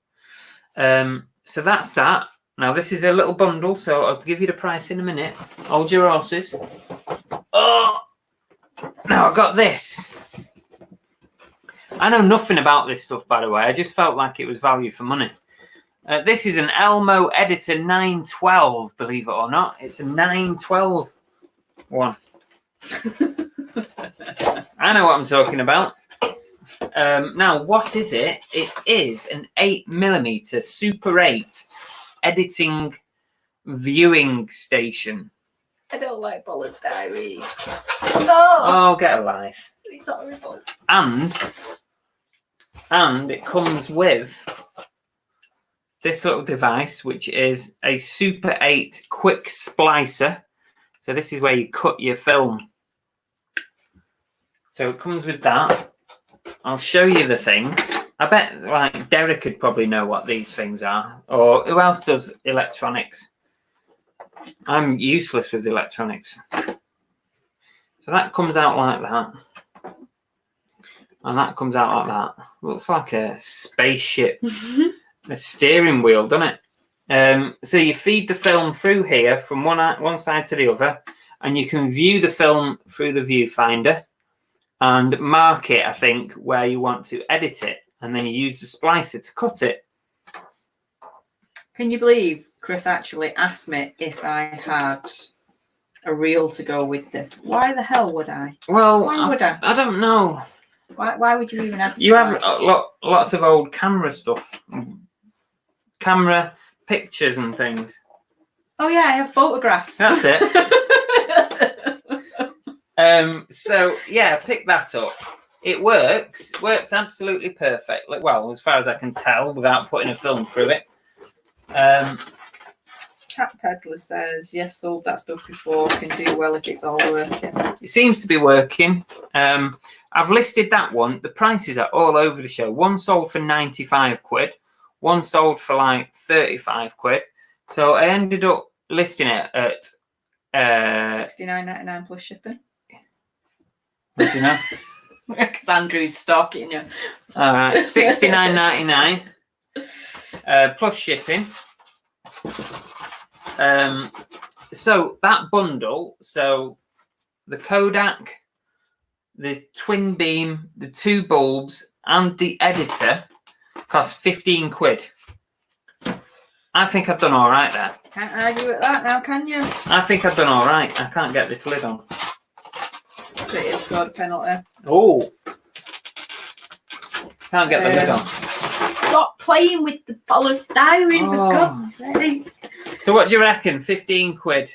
So that's that. Now this is a little bundle, so I'll give you the price in a minute. Hold your horses. Oh, now I got this. I know nothing about this stuff, by the way. I just felt like it was value for money. This is an Elmo Editor 912, believe it or not. It's a 912 one. I know what I'm talking about. Now, what is it? It is an 8mm Super 8 editing viewing station. I don't like Bollard's Diary. Oh, get a life. It's horrible. And it comes with this little device, which is a Super 8 quick splicer. So this is where you cut your film. So it comes with that. I'll show you the thing. I bet like Derek could probably know what these things are, or who else does electronics. I'm useless with electronics. So that comes out like that. And that comes out like that. Looks like a spaceship. A steering wheel, doesn't it? So you feed the film through here from one side to the other, and you can view the film through the viewfinder and mark it, I think, where you want to edit it. And then you use the splicer to cut it. Can you believe Chris actually asked me if I had a reel to go with this? Why the hell would I? Well, Why would I? I don't know. Why would you even ask You me have that? lots of old camera stuff. Camera pictures and things. Oh yeah, I have photographs. That's it. So yeah, pick that up. It works absolutely perfectly. Well, as far as I can tell, without putting a film through it. Cat Peddler says, yes, sold that stuff before, can do well if it's all working. It seems to be working. I've listed that one. The prices are all over the show. One sold for 95 quid. One sold for like 35 quid. So I ended up listing it at... 69.99 plus shipping. What do you know? Because Andrew's stalking you. All right, $69.99 plus shipping. So that bundle, so the Kodak, the twin beam, the two bulbs, and the editor cost 15 quid. I think I've done all right there. Can't argue with that now, can you? I think I've done all right. I can't get this lid on. City have scored a penalty. Oh, can't get the lid on. Stop playing with the polystyrene, for God's sake. So what do you reckon? 15 quid.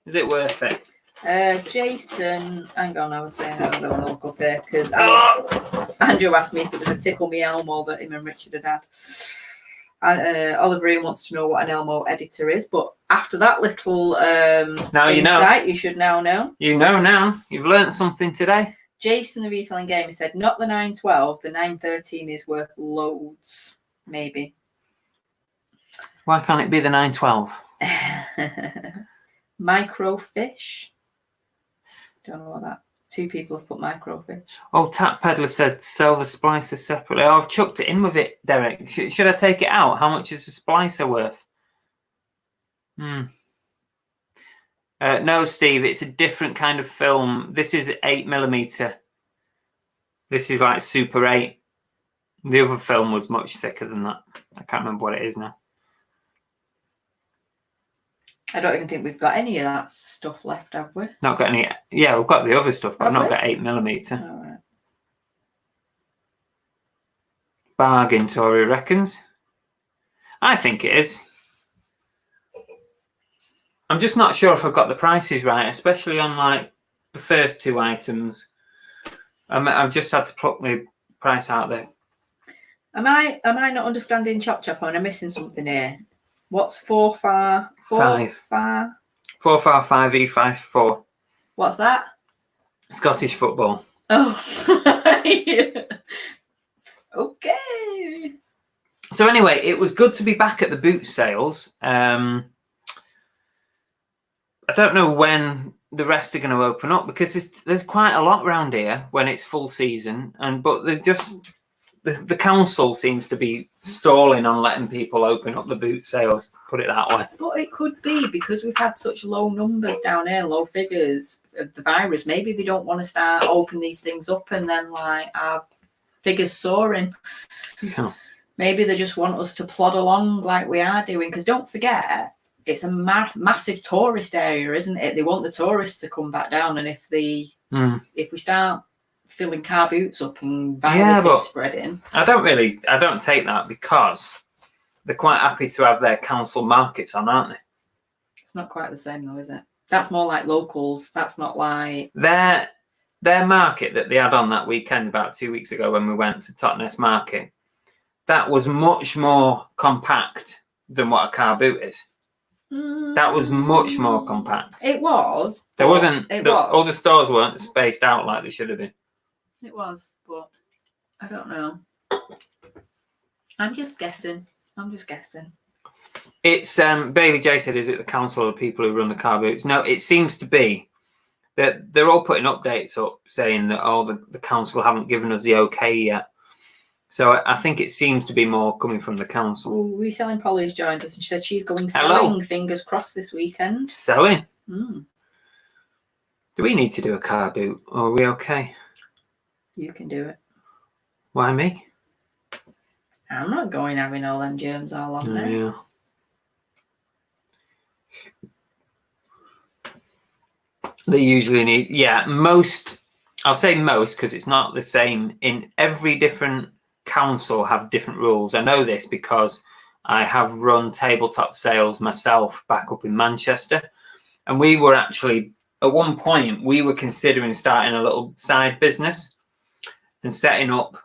Is it worth it? Jason, hang on, I was saying I don't want to look up here because Andrew asked me if it was a Tickle Me Elmo that him and Richard had had. And Oliver wants to know what an Elmo editor is, but after that little now you insight, know. you should now know. You know now. You've learnt something today. Jason, the reselling gamer, said not the 912, the 913 is worth loads, maybe. Why can't it be the 912? Microfish. Don't know what that. Two people have put microfish. Oh, Tap Peddler said sell the splicer separately. Oh, I've chucked it in with it, Derek. Should I take it out? How much is the splicer worth? No, Steve, it's a different kind of film. This is 8mm. This is like Super 8. The other film was much thicker than that. I can't remember what it is now. I don't even think we've got any of that stuff left, have we? Not got any. Yeah, we've got the other stuff, but I've not got 8mm. All right. Bargain, Tori reckons. I think it is. I'm just not sure if I've got the prices right, especially on like the first two items. I've just had to pluck my price out there. Am I not understanding Chop Chop? Or am I missing something here? What's 4 far? 5. 4 far 5 E5 4. What's that? Scottish football. Oh, okay. So anyway, it was good to be back at the boot sales. I don't know when the rest are going to open up because there's quite a lot around here when it's full season, but they're just the council seems to be stalling on letting people open up the boot sales, to put it that way. But it could be because we've had such low numbers down here, low figures of the virus. Maybe they don't want to start opening these things up and then like our figures soaring. Yeah. Maybe they just want us to plod along like we are doing. Because don't forget, it's a massive tourist area, isn't it? They want the tourists to come back down, and if we start filling car boots up and viruses spreading. I don't take that because they're quite happy to have their council markets on, aren't they? It's not quite the same though, is it? That's more like locals. That's not like their market that they had on that weekend about 2 weeks ago when we went to Totnes Market. That was much more compact than what a car boot is. That was much more compact. It was. There wasn't. All the stores weren't spaced out like they should have been. It was, but I don't know. I'm just guessing. It's Bailey J said, is it the council or the people who run the car boots? No, it seems to be that they're all putting updates up saying that the council haven't given us the okay yet. So I think it seems to be more coming from the council. Ooh, Reselling Polly's joined us and she said she's going Hello. selling. Fingers crossed this weekend. Selling. Mm. Do we need to do a car boot or are we okay? You can do it. Why me? I'm not going having all them germs all on there. Yeah. They usually need, I'll say most because it's not the same in every different council have different rules. I know this because I have run tabletop sales myself back up in Manchester, and we were actually at one point we were considering starting a little side business and setting up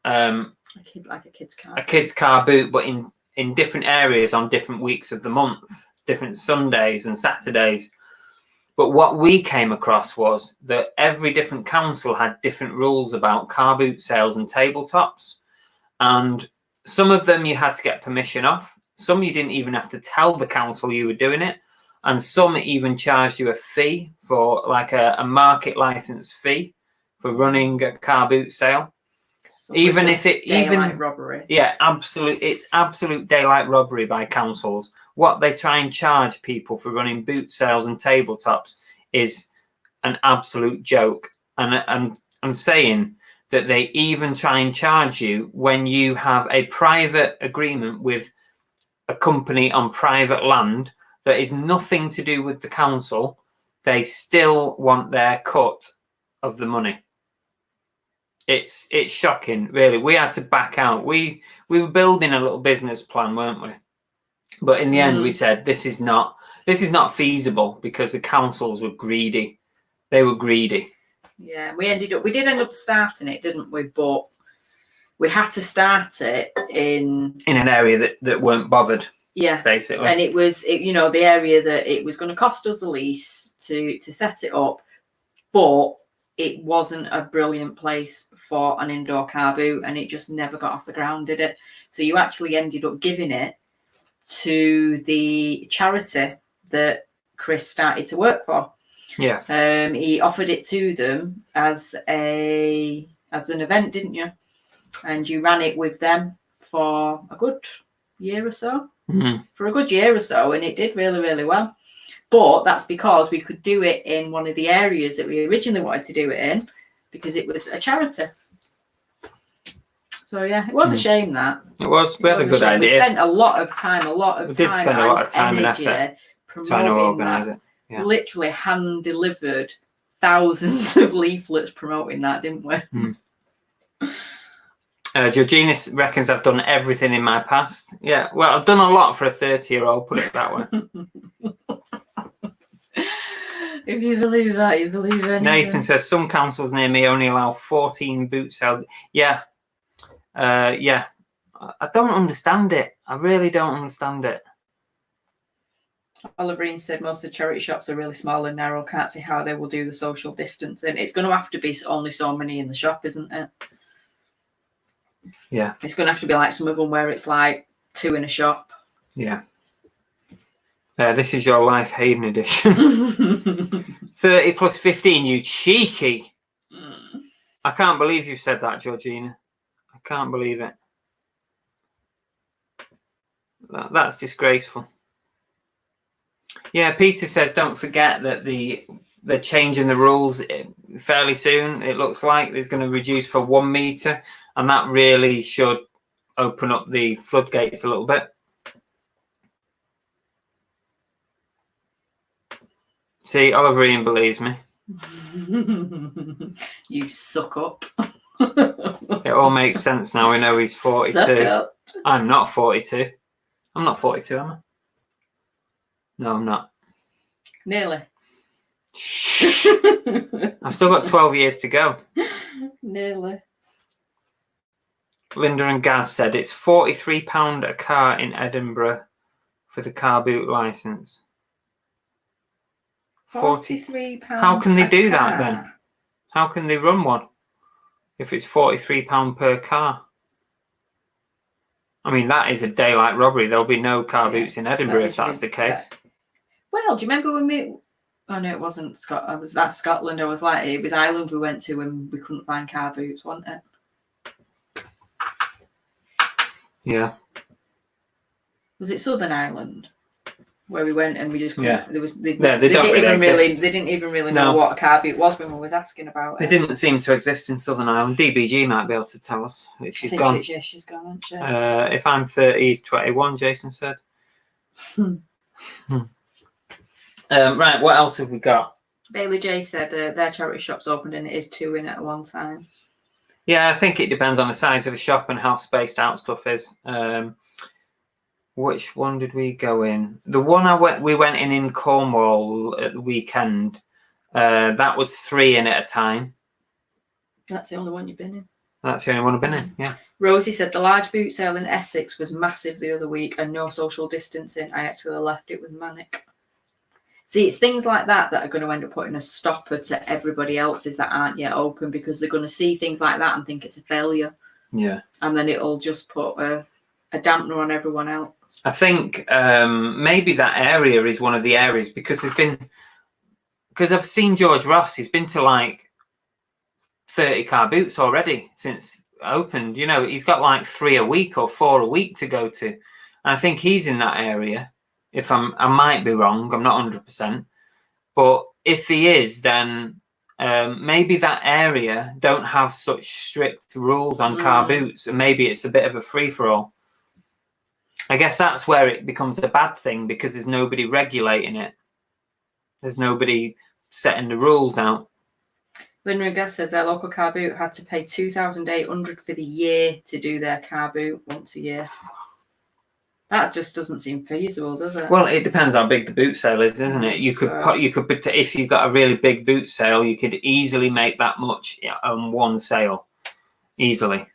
Like a kid's car. a kid's car boot, but in different areas on different weeks of the month, different Sundays and Saturdays. But what we came across was that every different council had different rules about car boot sales and tabletops. And some of them you had to get permission off. Some you didn't even have to tell the council you were doing it. And some even charged you a fee for like a market license fee for running a car boot sale. So Even if it daylight robbery. Yeah, it's absolute daylight robbery by councils. What they try and charge people for running boot sales and tabletops is an absolute joke. And I'm saying that they even try and charge you when you have a private agreement with a company on private land that is nothing to do with the council. They still want their cut of the money. It's shocking, really. We had to back out. We were building a little business plan, weren't we? But in the end, we said this is not feasible because the councils were greedy. They were greedy. Yeah, we did end up starting it, didn't we? But we had to start it in an area that weren't bothered. Yeah, basically. And it was the area that it was going to cost us the least to set it up, but it wasn't a brilliant place for an indoor car boot, and it just never got off the ground, did it? So you actually ended up giving it to the charity that Chris started to work for. Yeah. He offered it to them as an event, didn't you? And you ran it with them for a good year or so. Mm-hmm. For a good year or so, and it did really, really well. But that's because we could do it in one of the areas that we originally wanted to do it in, because it was a charity. So yeah, it was a shame that. It was. We had a good idea. We spent a lot of time, and effort trying to organise it. Yeah. Literally hand delivered thousands of leaflets promoting that, didn't we? Georgina reckons I've done everything in my past. Yeah, well, I've done a lot for a 30-year-old, put it that way. If you believe that, you believe anything. Nathan says some councils near me only allow 14 boot sales. Yeah. I don't understand it. I really don't understand it. Oliverine said most of the charity shops are really small and narrow. Can't see how they will do the social distancing. It's going to have to be only so many in the shop, isn't it? Yeah. It's going to have to be like some of them where it's like 2 in a shop. Yeah. This is your Life Haven edition. 30 plus 15, you cheeky. I can't believe you've said that, Georgina. I can't believe it. That's disgraceful. Yeah, Peter says don't forget that they're changing the rules fairly soon. It looks like it's going to reduce for 1 metre, and that really should open up the floodgates a little bit. See, Oliver Ian believes me. You suck up. It all makes sense now. We know he's 42. I'm not 42. I'm not 42, am I? No, I'm not. Nearly. I've still got 12 years to go. Nearly. Linda and Gaz said it's £43 a car in Edinburgh for the car boot licence. £43. How can they do that then? How can they run one if it's £43 per car? I mean, that is a daylight robbery. There'll be no car boots in Edinburgh if that's the case. Well, do you remember when we? Oh no, it wasn't Scotland. That's Scotland. I was like, it was Ireland we went to when we couldn't find car boots, wasn't it? Yeah. Was it Southern Ireland where we went and we just couldn't? Yeah. There was. They They didn't even really know No. what a car boot was when we was asking about They it. didn't seem to exist in Southern Ireland. DBG might be able to tell us. She's gone. She's gone, hasn't she? If I'm 30, he's 21, Jason said. Right, what else have we got? Bailey J said their charity shop's opened and it is 2 in at one time. Yeah, I think it depends on the size of the shop and how spaced out stuff is. Which one did we go in? The one we went in Cornwall at the weekend. That was 3 in at a time. That's the only one you've been in. That's the only one I've been in. Yeah. Rosie said the large boot sale in Essex was massive the other week and no social distancing. I actually left it with manic. See, it's things like that that are going to end up putting a stopper to everybody else's that aren't yet open because they're going to see things like that and think it's a failure. Yeah. And then it'll just put a dampener on everyone else. I think maybe that area is one of the areas because I've seen George Ross. He's been to like 30 car boots already since opened. You know, he's got like 3 a week or 4 a week to go to. And I think he's in that area. If I might be wrong, I'm not 100%. But if he is, then maybe that area don't have such strict rules on car boots, and maybe it's a bit of a free-for-all. I guess that's where it becomes a bad thing because there's nobody regulating it. There's nobody setting the rules out. Lynn Riga said their local car boot had to pay $2,800 for the year to do their car boot once a year. That just doesn't seem feasible, does it? Well, it depends how big the boot sale is, isn't it? You could if you've got a really big boot sale, you could easily make that much on one sale, easily.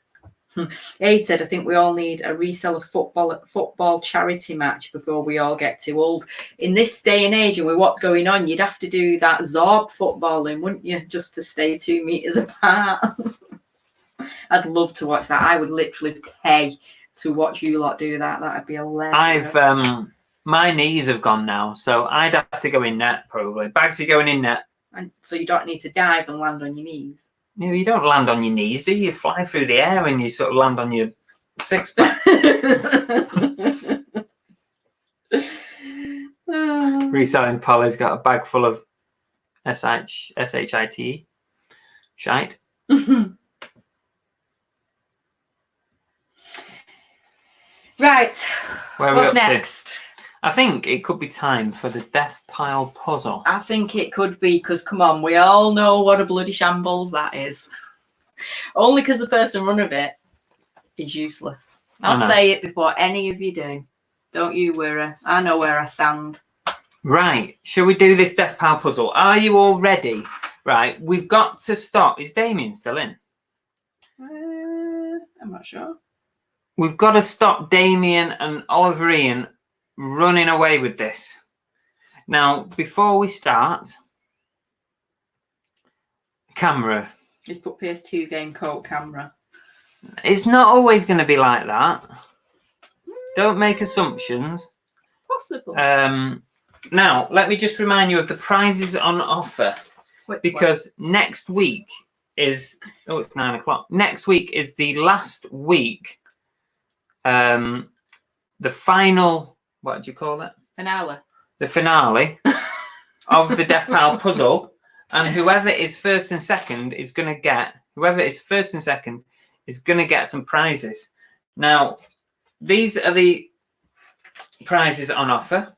Aid said, I think we all need a reseller football charity match before we all get too old. In this day and age and with what's going on, you'd have to do that Zorb footballing, wouldn't you? Just to stay 2 meters apart. I'd love to watch that. I would literally pay to watch you lot do that. That'd be hilarious. My knees have gone now, so I'd have to go in net probably. Bagsy going in net. And so you don't need to dive and land on your knees. No, you don't land on your knees, do you? You fly through the air and you sort of land on your six-pack. Reselling Polly's got a bag full of shite. Right. Where what's are we up next? to? I think it could be time for the death pile puzzle. I think it could be because, come on, we all know what a bloody shambles that is. Only because the person running it is useless. I'll say it before any of you do. Don't you worry. I know where I stand. Right. Shall we do this death pile puzzle? Are you all ready? Right. We've got to stop. Is Damien still in? I'm not sure. We've got to stop Damien and Oliver Ian running away with this. Now, before we start, camera. Just put PS2 game code camera. It's not always going to be like that. Don't make assumptions. Possible. Now, let me just remind you of the prizes on offer. Because next week is... Oh, it's 9 o'clock. Next week is the last week. The final... What do you call it? Finale. The finale of the death pile puzzle. And whoever is first and second is going to get... Whoever is first and second is going to get some prizes. Now, these are the prizes on offer.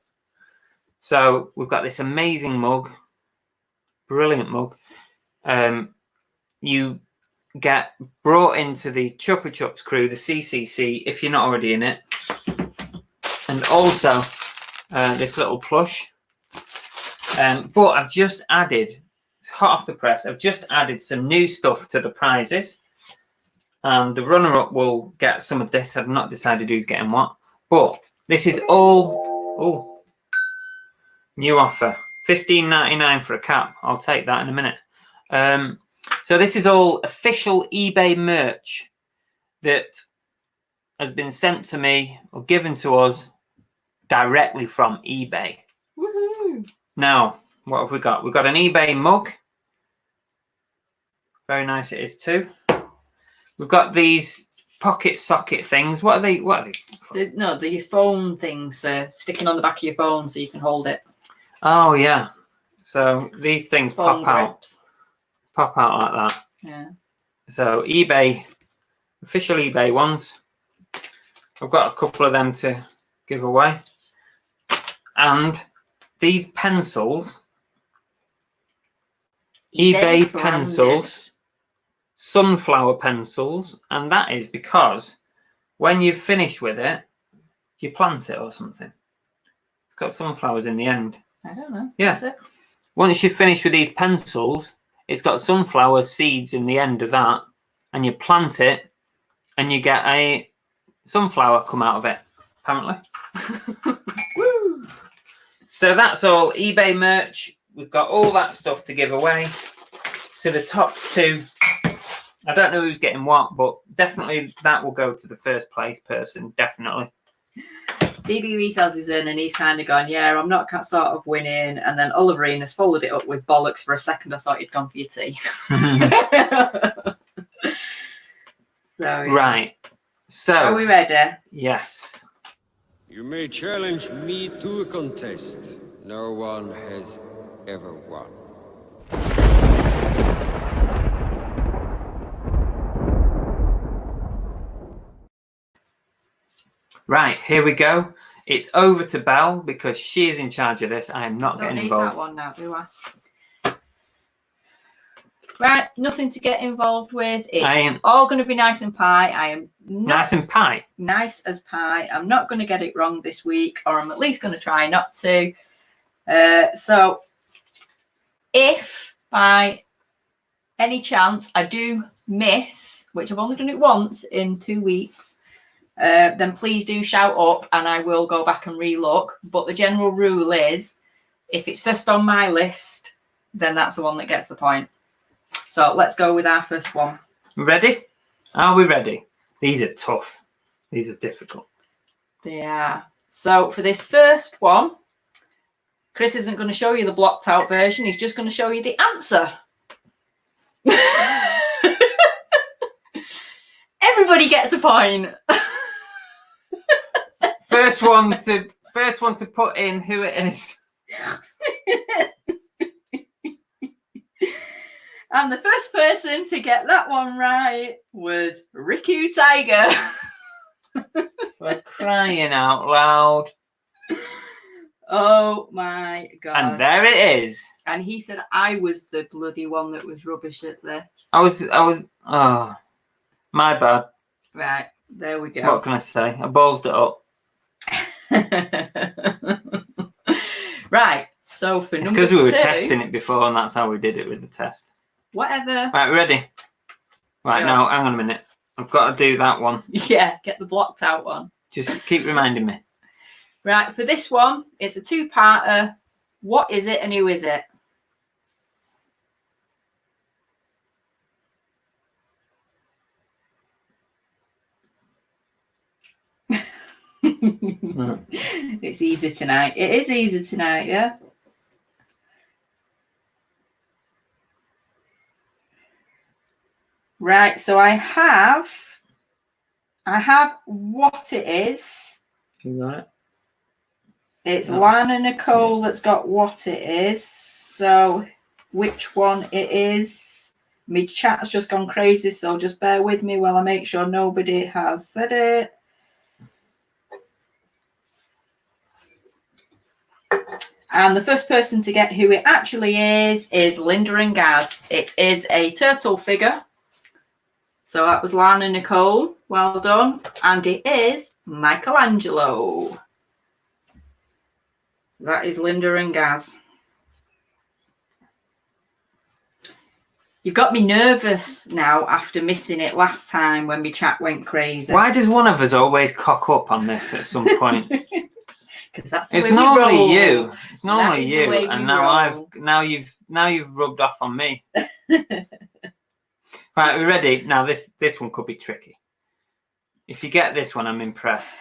So we've got this amazing mug. Brilliant mug. You get brought into the Chupa Chups crew, the CCC, if you're not already in it. And also this little plush. But I've just added, it's hot off the press, I've just added some new stuff to the prizes. And the runner-up will get some of this. I've not decided who's getting what. But this is all new offer. $15.99 for a cap. I'll take that in a minute. So this is all official eBay merch that has been sent to me or given to us directly from eBay. Woohoo! Now, what have we got? We've got an eBay mug. Very nice it is too. We've got these pocket socket things. What are they? The phone things sticking on the back of your phone so you can hold it. Oh yeah. So these things Phone pop out like that. Yeah. So eBay, official eBay ones. I've got a couple of them to give away. And these pencils, eBay pencils, sunflower pencils, and that is because when you've finished with it, you plant it or something. It's got sunflowers in the end. I don't know. Yeah. That's it. Once you've finished with these pencils, it's got sunflower seeds in the end of that, and you plant it, and you get a sunflower come out of it, apparently. Woo! So that's all eBay merch. We've got all that stuff to give away to the top two. I don't know who's getting what, but definitely that will go to the first place person, definitely. DB Resells is in and he's kind of gone, yeah, I'm not sort of winning. And then Oliver Ian has followed it up with bollocks. For a second, I thought you'd gone for your tea. So, yeah. Right. So, are we ready? Yes. You may challenge me to a contest. No one has ever won. Right, here we go. It's over to Belle because she is in charge of this. I am not Don't getting need involved. that one now, do I? Right, nothing to get involved with. It's all going to be nice and pie. I am not Nice and pie. Nice as pie. I'm not going to get it wrong this week, or I'm at least going to try not to. So, if by any chance I do miss, which I've only done it once in 2 weeks, then please do shout up and I will go back and relook. But the general rule is, if it's first on my list, then that's the one that gets the point. So let's go with our first one. Ready? Are we ready? These are tough. These are difficult. They are. So for this first one, Chris isn't going to show you the blocked out version. He's just going to show you the answer. Everybody gets a point. First one to put in who it is. And the first person to get that one right was Riku Tiger. For crying out loud. Oh my god. And there it is. And he said I was the bloody one that was rubbish at this. I was oh, my bad. Right, there we go. What can I say? I ballsed it up. Right, so for It's number because we were 2, testing it before and that's how we did it with the test. whatever. Right, ready? Right, Yeah. now, hang on a minute. I've got to do that one. Yeah, get the blocked out one. Just keep reminding me. Right, for this one, it's a 2-parter. What is it and who is it? It's easy tonight. It is easy tonight, yeah? Right, so I have what it is. You got it? It's No. Lana Nicole that's got what it is. So which one it is? My chat's just gone crazy, so just bear with me while I make sure nobody has said it. And the first person to get who it actually is Linda and Gaz. It is a turtle figure. So that was Lana Nicole. Well done. And it is Michelangelo. That is Linda and Gaz. You've got me nervous now after missing it last time when my chat went crazy. Why does one of us always cock up on this at some point? Because that's the It's way we normally roll. you. It's normally That is the way you, we and now roll. you've rubbed off on me. Right, we ready? Now this one could be tricky. If you get this one, I'm impressed.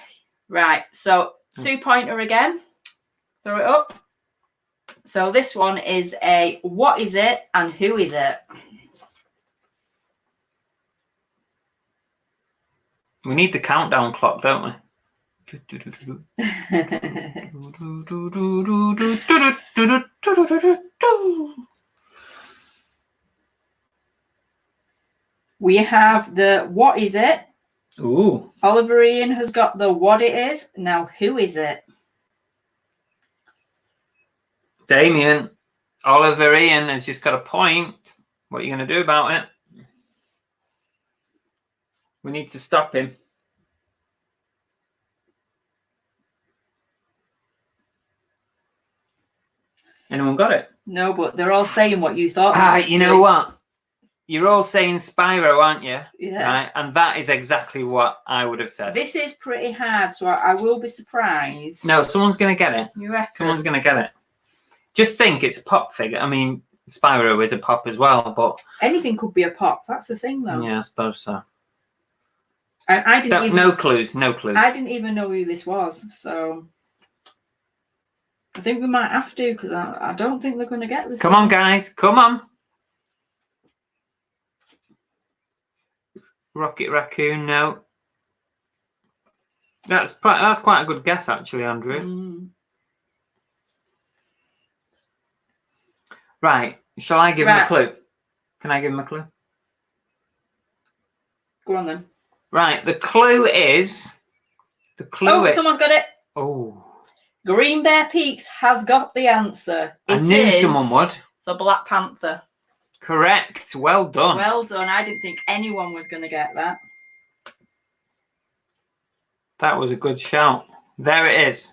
Right, so 2-pointer again. Throw it up. So this one is a what is it and who is it? We need the countdown clock, don't we? We have the what is it? Ooh. Oliver Ian has got the what it is. Now, who is it? Damien, Oliver Ian has just got a point. What are you going to do about it? We need to stop him. Anyone got it? No, but they're all saying what you thought. Ah, you know what? You're all saying Spyro, aren't you? Yeah. Right, and that is exactly what I would have said. This is pretty hard, so I will be surprised. No, someone's going to get it. You reckon? Someone's going to get it. Just think it's a pop figure. I mean, Spyro is a pop as well, but... Anything could be a pop. That's the thing, though. Yeah, I suppose so. I didn't even... No clues, no clues. I didn't even know who this was, so... I think we might have to, because I don't think they're going to get this. Come on, guys. Come on. Rocket Raccoon, no. That's quite a good guess, actually, Andrew. Mm. Right. Shall I give him a clue? Can I give him a clue? Go on, then. Right. The clue is... Someone's got it. Oh. Green Bear Peaks has got the answer. I knew someone would. The Black Panther. Correct. Well done. Well done. I didn't think anyone was going to get that. That was a good shout. There it is.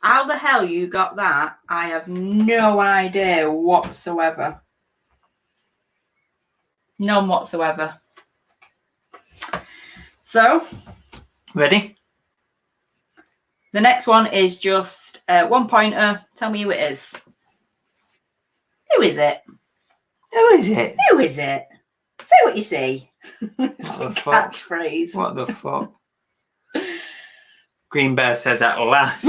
How the hell you got that? I have no idea whatsoever. None whatsoever. So. Ready? The next one is just 1-pointer. Tell me who it is. Who is it? Who is it? Who is it? Say what you see. It's What like the a fuck? catchphrase. What the fuck? Green Bear says at last.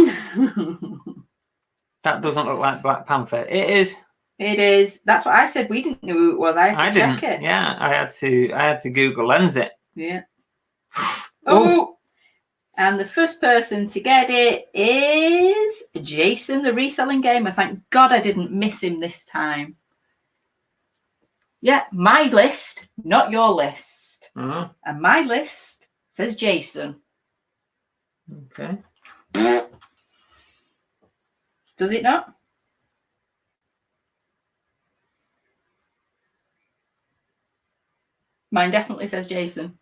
That doesn't look like Black Panther. It is. It is. That's what I said. We didn't know who it was. I had to check it. Yeah, I had to Google Lens it. Yeah. Oh. And the first person to get it is Jason, the reselling gamer. Thank God I didn't miss him this time. Yeah, my list, not your list. Oh. And my list says Jason. Okay. Does it not? Mine definitely says Jason.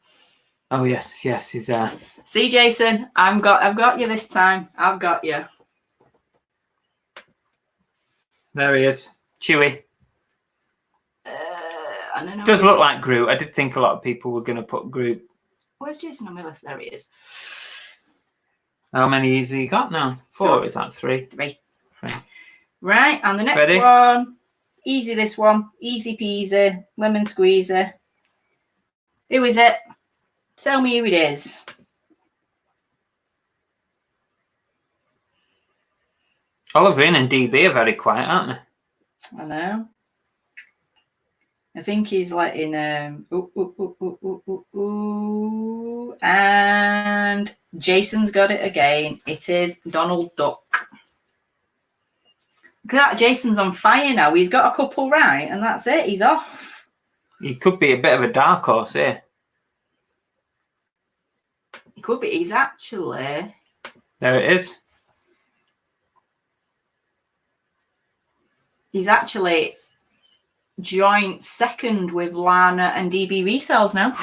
Oh yes, he's there. See, Jason, I've got you this time. I've got you. There he is. Chewy. I don't know. Does look like Groot. I did think a lot of people were going to put Groot. Where's Jason on my list? There he is. How many has he got now? 4 or is that 3? 3. Right, and the next Ready? one. Easy, this one. Easy peasy. Lemon squeezer. Who is it? Tell me who it is. Oliver and DB are very quiet, aren't they? I know. I think he's letting and Jason's got it again. It is Donald Duck. Look at that, Jason's on fire now. He's got a couple right, and that's it. He's off. He could be a bit of a dark horse here. He could be. He's actually. There it is. He's actually joint second with Lana and DB Resells now.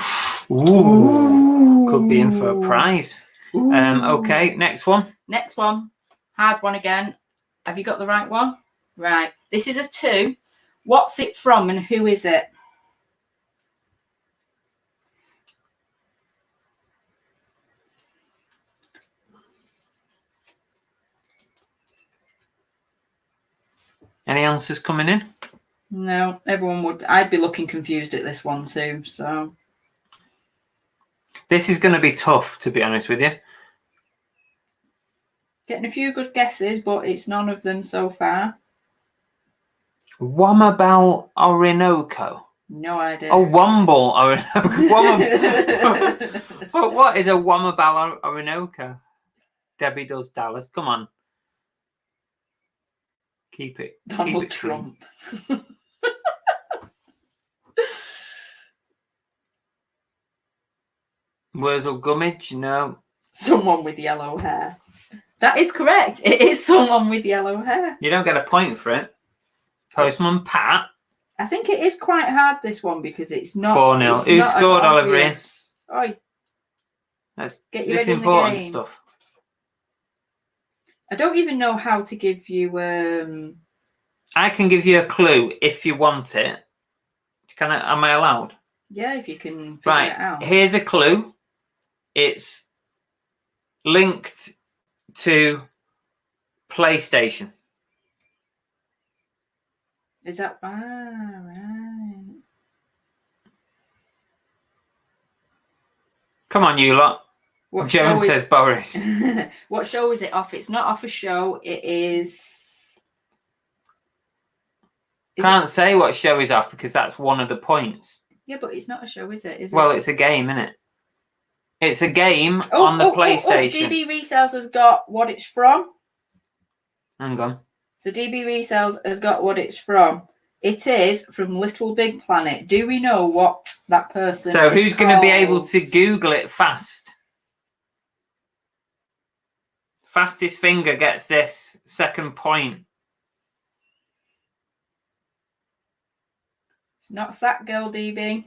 Ooh. Could be in for a prize. Okay, next one. Next one. Hard one again. Have you got the right one? Right. This is a 2. What's it from and who is it? Any answers coming in? No, everyone would. I'd be looking confused at this one too. So This is going to be tough, to be honest with you. Getting a few good guesses, but it's none of them so far. Womabel Orinoco. No idea. Oh, Womble Orinoco. What is a Womabel Orinoco? Debbie does Dallas. Come on. Keep it. Donald keep it clean. Trump. Wurzel Gummidge? No. Someone with yellow hair. That is correct. It is someone with yellow hair. You don't get a point for it. Postman Pat. I think it is quite hard, this one, because it's not 4-0. Who scored, Oliver? Oi, That's get you this ready in the important game. stuff. I don't even know how to give you I can give you a clue if you want it. Am I allowed? yeah, if you can figure it out. Right. Here's a clue. It's linked to PlayStation. Is that right? Come on, you lot. What Jones show says Boris. What show is it off? It's not off a show. It is. Can't say what show is off because that's one of the points. Yeah, but it's not a show, is it? Is Well, it? it's a game, isn't it? It's a game on the PlayStation. DB Resells has got what it's from. Hang on. So DB Resells has got what it's from. It is from Little Big Planet. Do we know what that person So is who's going to be called? able to Google it fast? Fastest finger gets this second point. It's not Sack Girl, DB.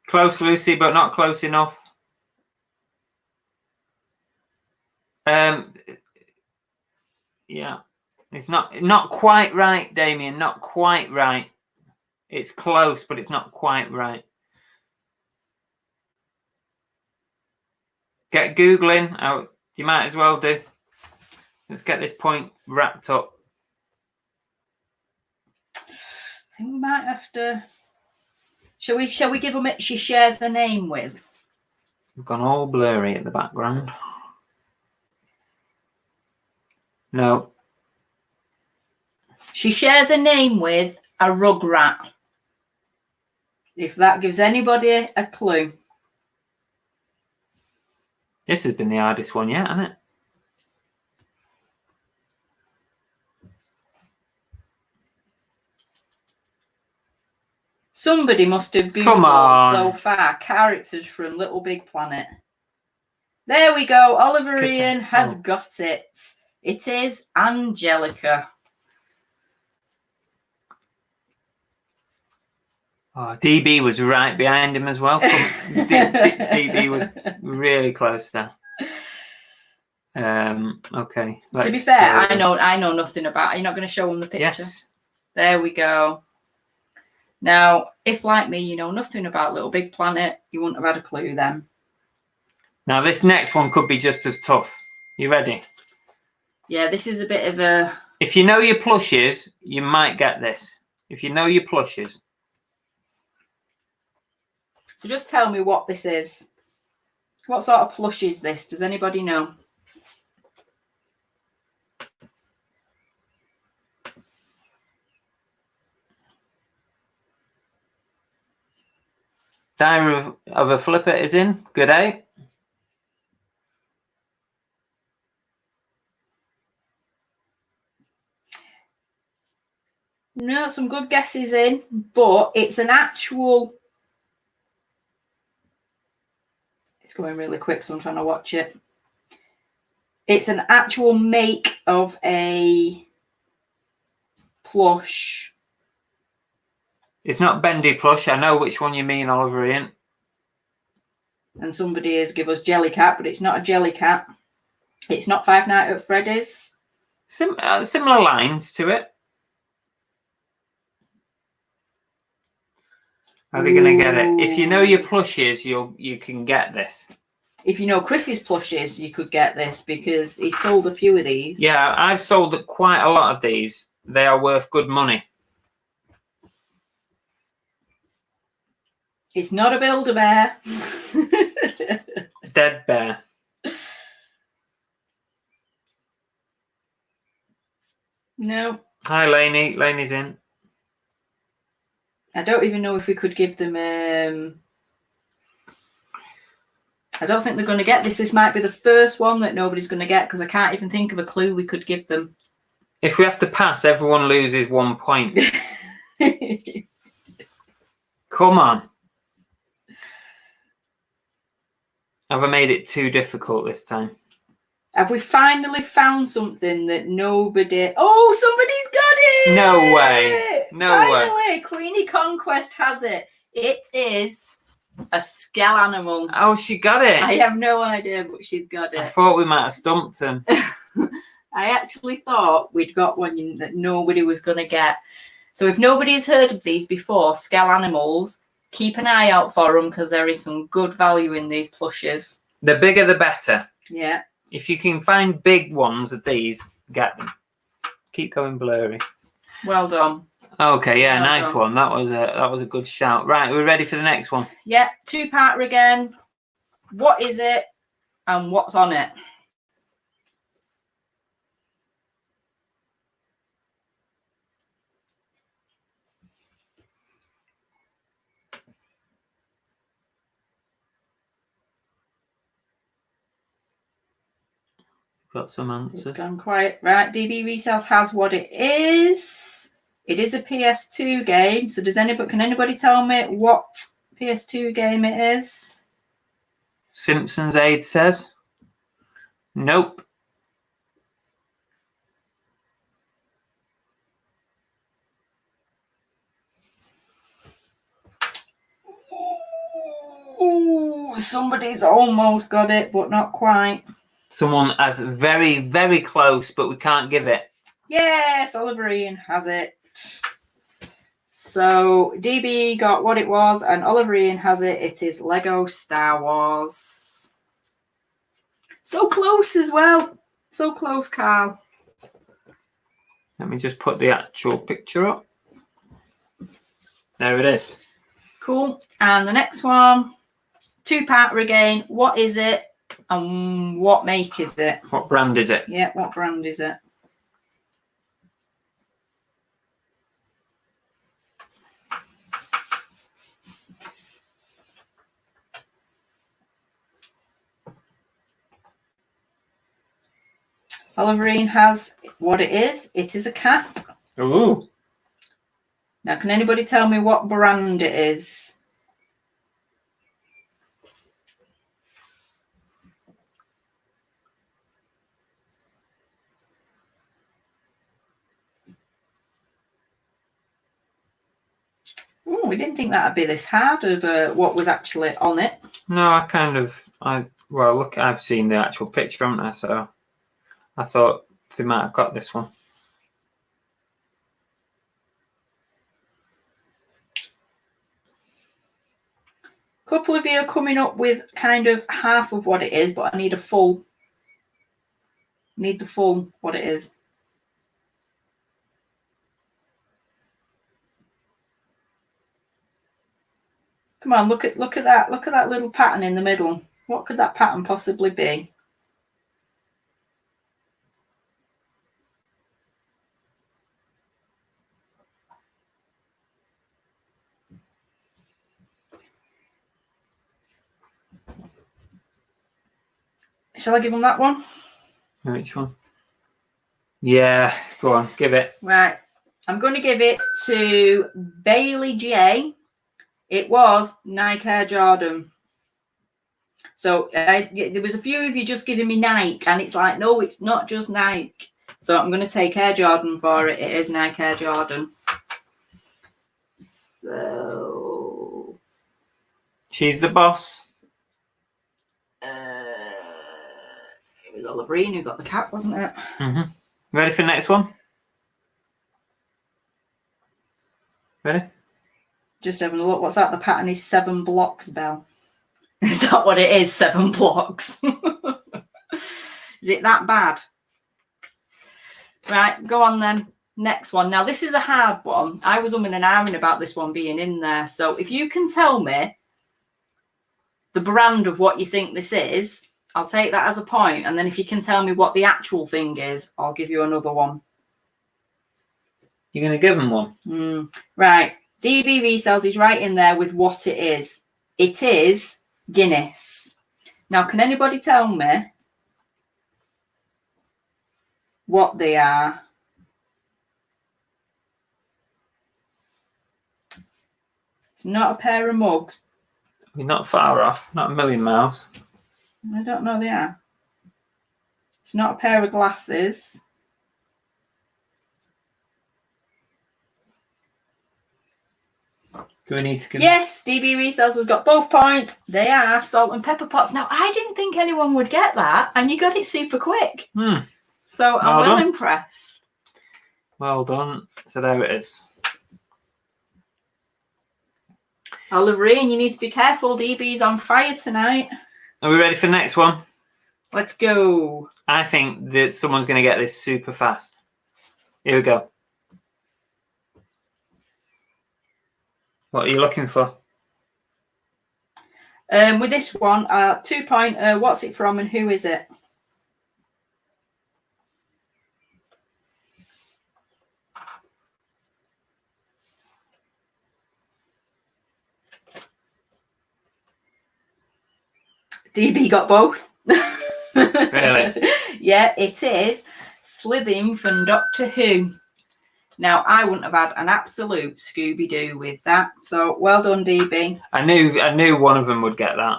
Close, Lucy, but not close enough. Yeah, it's not quite right, Damien. Not quite right. It's close, but it's not quite right. Get Googling. Oh, you might as well do. Let's get this point wrapped up. I think we might have to. Shall we give them it? She shares a name with. We've gone all blurry at the background. No. She shares a name with a rugrat. If that gives anybody a clue. This has been the hardest one yet, hasn't it? Somebody must have Come Googled on. so far characters from Little Big Planet. There we go. Oliver Ian has got it. It is Angelica. Oh, DB was right behind him as well. DB was really close there. Okay. To be fair, I know nothing about it. You're not going to show them the picture. Yes. There we go. Now, if like me, you know nothing about Little Big Planet, you wouldn't have had a clue then. Now this next one could be just as tough. You ready? Yeah, this is a bit of a... If you know your plushes, you might get this. If you know your plushes. So just tell me what this is. What sort of plush is this? Does anybody know? Diary of a Flipper is in. Good day. No, some good guesses in, but it's an actual... It's going really quick, so I'm trying to watch it. It's an actual make of a plush. It's not Bendy plush. I know which one you mean, Oliver Ian. And somebody has given us Jellycat, but it's not a Jellycat. It's not Five Nights at Freddy's. Similar lines to it. Are they going to get it? If you know your plushes, you can get this. If you know Chris's plushes, you could get this because he sold a few of these. Yeah, I've sold quite a lot of these. They are worth good money. It's not a Build-A-Bear. Dead bear. No. Hi, Lainey. Lainey's in. I don't even know if we could give them... I don't think they're going to get this. This might be the first one that nobody's going to get because I can't even think of a clue we could give them. If we have to pass, everyone loses 1 point. Come on. Have I made it too difficult this time? Have we finally found something that nobody... Oh, somebody's got it! No way. No way. Finally, Queenie Conquest has it. It is a Skell animal. Oh, she got it. I have no idea, but she's got it. I thought we might have stumped him. I actually thought we'd got one that nobody was going to get. So if nobody's heard of these before, Skell animals, keep an eye out for them because there is some good value in these plushes. The bigger the better. Yeah. If you can find big ones of these, get them. Keep going blurry. Well done. Okay, yeah, Well nice done. one. That was a good shout. Right, we're ready for the next one. Yeah, two-parter again. What is it and what's on it? Got some It's answers. gone quiet. Right, DB Resells has what it is. It is a PS2 game. So can anybody tell me what PS2 game it is? Simpsons Aid says. Nope. Ooh, somebody's almost got it, but not quite. Someone has very, very close, but we can't give it. Yes, Oliver Ian has it. So DB got what it was, and Oliver Ian has it. It is Lego Star Wars. So close as well. So close, Carl. Let me just put the actual picture up. There it is. Cool. And the next one, two-parter again. What is it and what make is it? What brand is it? Yeah, what brand is it? Oliver Ian has what it is. It is a cat. Ooh. Now, can anybody tell me what brand it is? Oh, we didn't think that'd be this hard of what was actually on it. No, look, I've seen the actual picture, haven't I? So I thought they might have got this one. A couple of you are coming up with kind of half of what it is, but I need a full. Need the full what it is. Come on, look at that. Look at that little pattern in the middle. What could that pattern possibly be? Shall I give them that one? Which one? Yeah, go on, give it. Right. I'm going to give it to Bailey J. It was Nike Air Jordan. So there was a few of you just giving me Nike, and it's like, no, it's not just Nike. So I'm going to take Air Jordan for it. It is Nike Air Jordan. So She's the boss. it was Oliver Ian who got the cat, wasn't it? Mm-hmm. Ready for the next one? Ready? Just having a look. What's that? The pattern is 7 blocks, Belle. Is that what it is? 7 blocks. Is it that bad? Right, go on then. Next one. Now, this is a hard one. I was umming and ahhing about this one being in there. So if you can tell me the brand of what you think this is, I'll take that as a point. And then if you can tell me what the actual thing is, I'll give you another one. You're going to give them one? Right. DB Resells is right in there with what it is. It is Guinness. Now, can anybody tell me what they are? It's not a pair of mugs. You're not far off. Not a million miles. I don't know they are. It's not a pair of glasses. Do we need to... Yes, DB Resells has got both points. They are salt and pepper pots. Now, I didn't think anyone would get that, and you got it super quick. So I'm well impressed. Well done. So there it is. Oliver Ian, you need to be careful. DB's on fire tonight. Are we ready for the next one? Let's go. I think that someone's going to get this super fast. Here we go. What are you looking for? With this one, 2 point, what's it from and who is it? DB got both. Really? Yeah, it is Slithing from Doctor Who. Now, I wouldn't have had an absolute Scooby-Doo with that. So, well done, DB. I knew one of them would get that.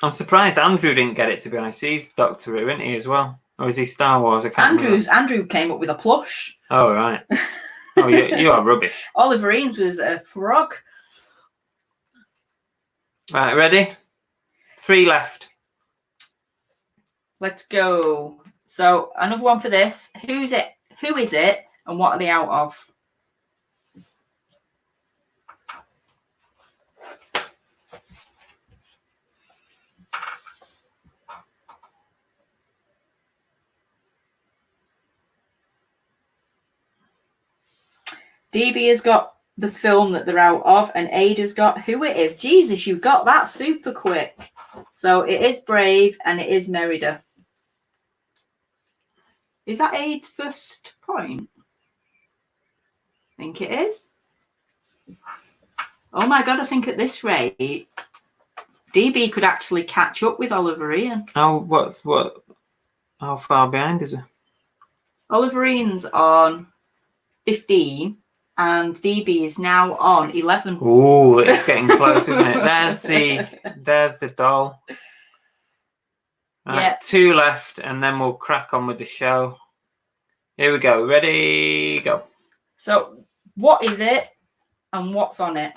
I'm surprised Andrew didn't get it, to be honest. He's Doctor Who, isn't he, as well? Or is he Star Wars? I can't remember. Andrew came up with a plush. Oh, right. Oh, you are rubbish. Oliver Ian's was a frog. Right, ready? 3 left. Let's go. So another one for this. Who's it? Who is it? And what are they out of? DB has got the film that they're out of, and Ada's got who it is. Jesus, you got that super quick. So it is Brave and it is Merida. Is that Ade's first point? I think it is. Oh my God, I think at this rate, DB could actually catch up with Oliver Ian. How far behind is he? Oliver Ian's on 15 and DB is now on 11. Oh, it's getting close, isn't it? There's the doll. Right, yeah. 2 left, and then we'll crack on with the show. Here we go. Ready, go. So, what is it and what's on it?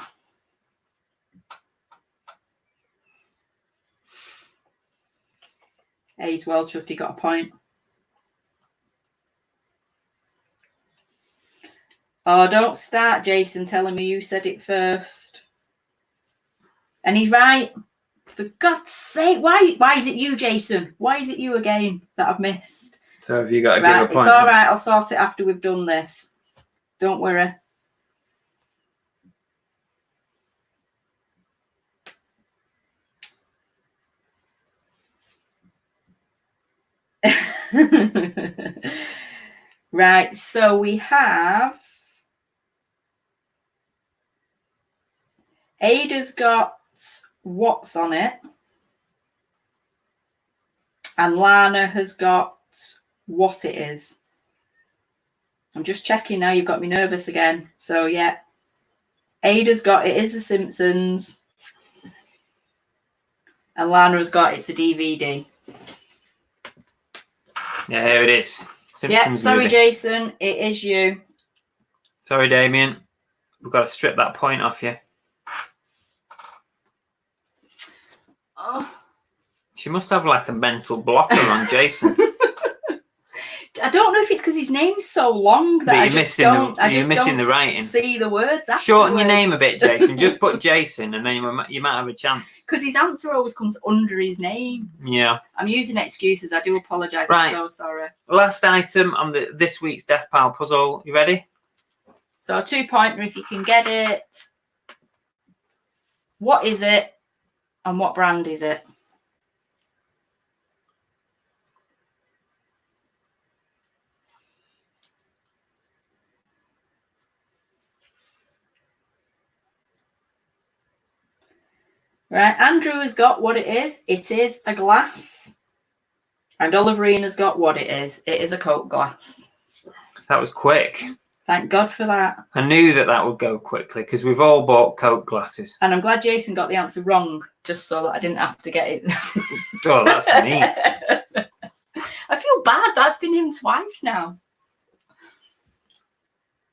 Ade's well chuffed, he got a point. Oh, don't start, Jason, telling me you said it first. And he's right. For God's sake, why is it you, Jason? Why is it you again that I've missed? So have you got to give a point? It's all right. I'll sort it after we've done this. Don't worry. Right, so we have Ada's got what's on it, and Lana has got what it is. I'm just checking now. You've got me nervous again. So yeah, Ada's got it is The Simpsons, and Lana has got it's a DVD. Yeah, here it is. Yeah, sorry, movie. Jason, it is you. Sorry, Damien. We've got to strip that point off you. Oh. She must have like a mental blocker on Jason. I don't know if it's because his name's so long that I just don't the writing. See the words afterwards. Shorten your name a bit, Jason. Just put Jason, and then you might have a chance. Because his answer always comes under his name. Yeah. I'm using excuses. I do apologise. Right. I'm so sorry. Last item on this week's Death Pile puzzle. You ready? So a 2-pointer if you can get it. What is it and what brand is it? Right, Andrew has got what it is. It is a glass. And Oliverine has got what it is. It is a Coke glass. That was quick. Thank God for that. I knew that would go quickly because we've all bought Coke glasses. And I'm glad Jason got the answer wrong, just so that I didn't have to get it. Oh, that's neat. I feel bad. That's been him twice now.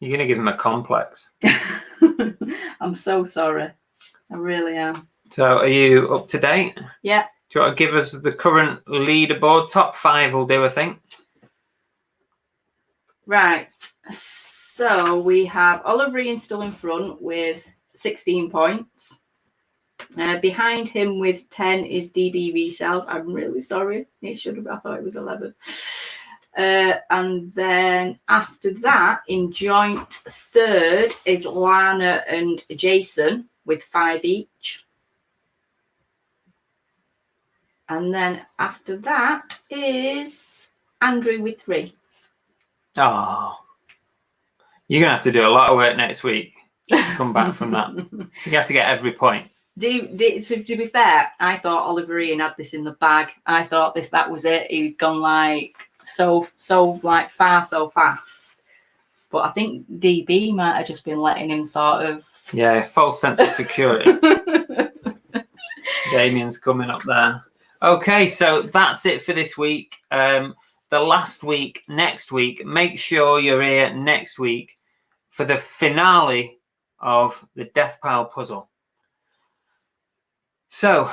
You're going to give him a complex. I'm so sorry. I really am. So are you up to date? Yeah. Do you want to give us the current leaderboard? Top 5 will do, I think. Right. So we have Oliverine still in front with 16 points. Behind him with 10 is DB Resells. I'm really sorry. It should have. I thought it was 11. And then after that, in joint third is Lana and Jason with 5 each. And then after that is Andrew with 3. Oh, you're going to have to do a lot of work next week to come back from that. You have to get every point. So to be fair, I thought Oliverine had this in the bag. I thought that was it. He's gone like so like far so fast. But I think DB might have just been letting him sort of. Yeah, false sense of security. Damien's coming up there. Okay, so that's it for this week. The last week, next week, make sure you're here next week for the finale of the Death Pile Puzzle. So,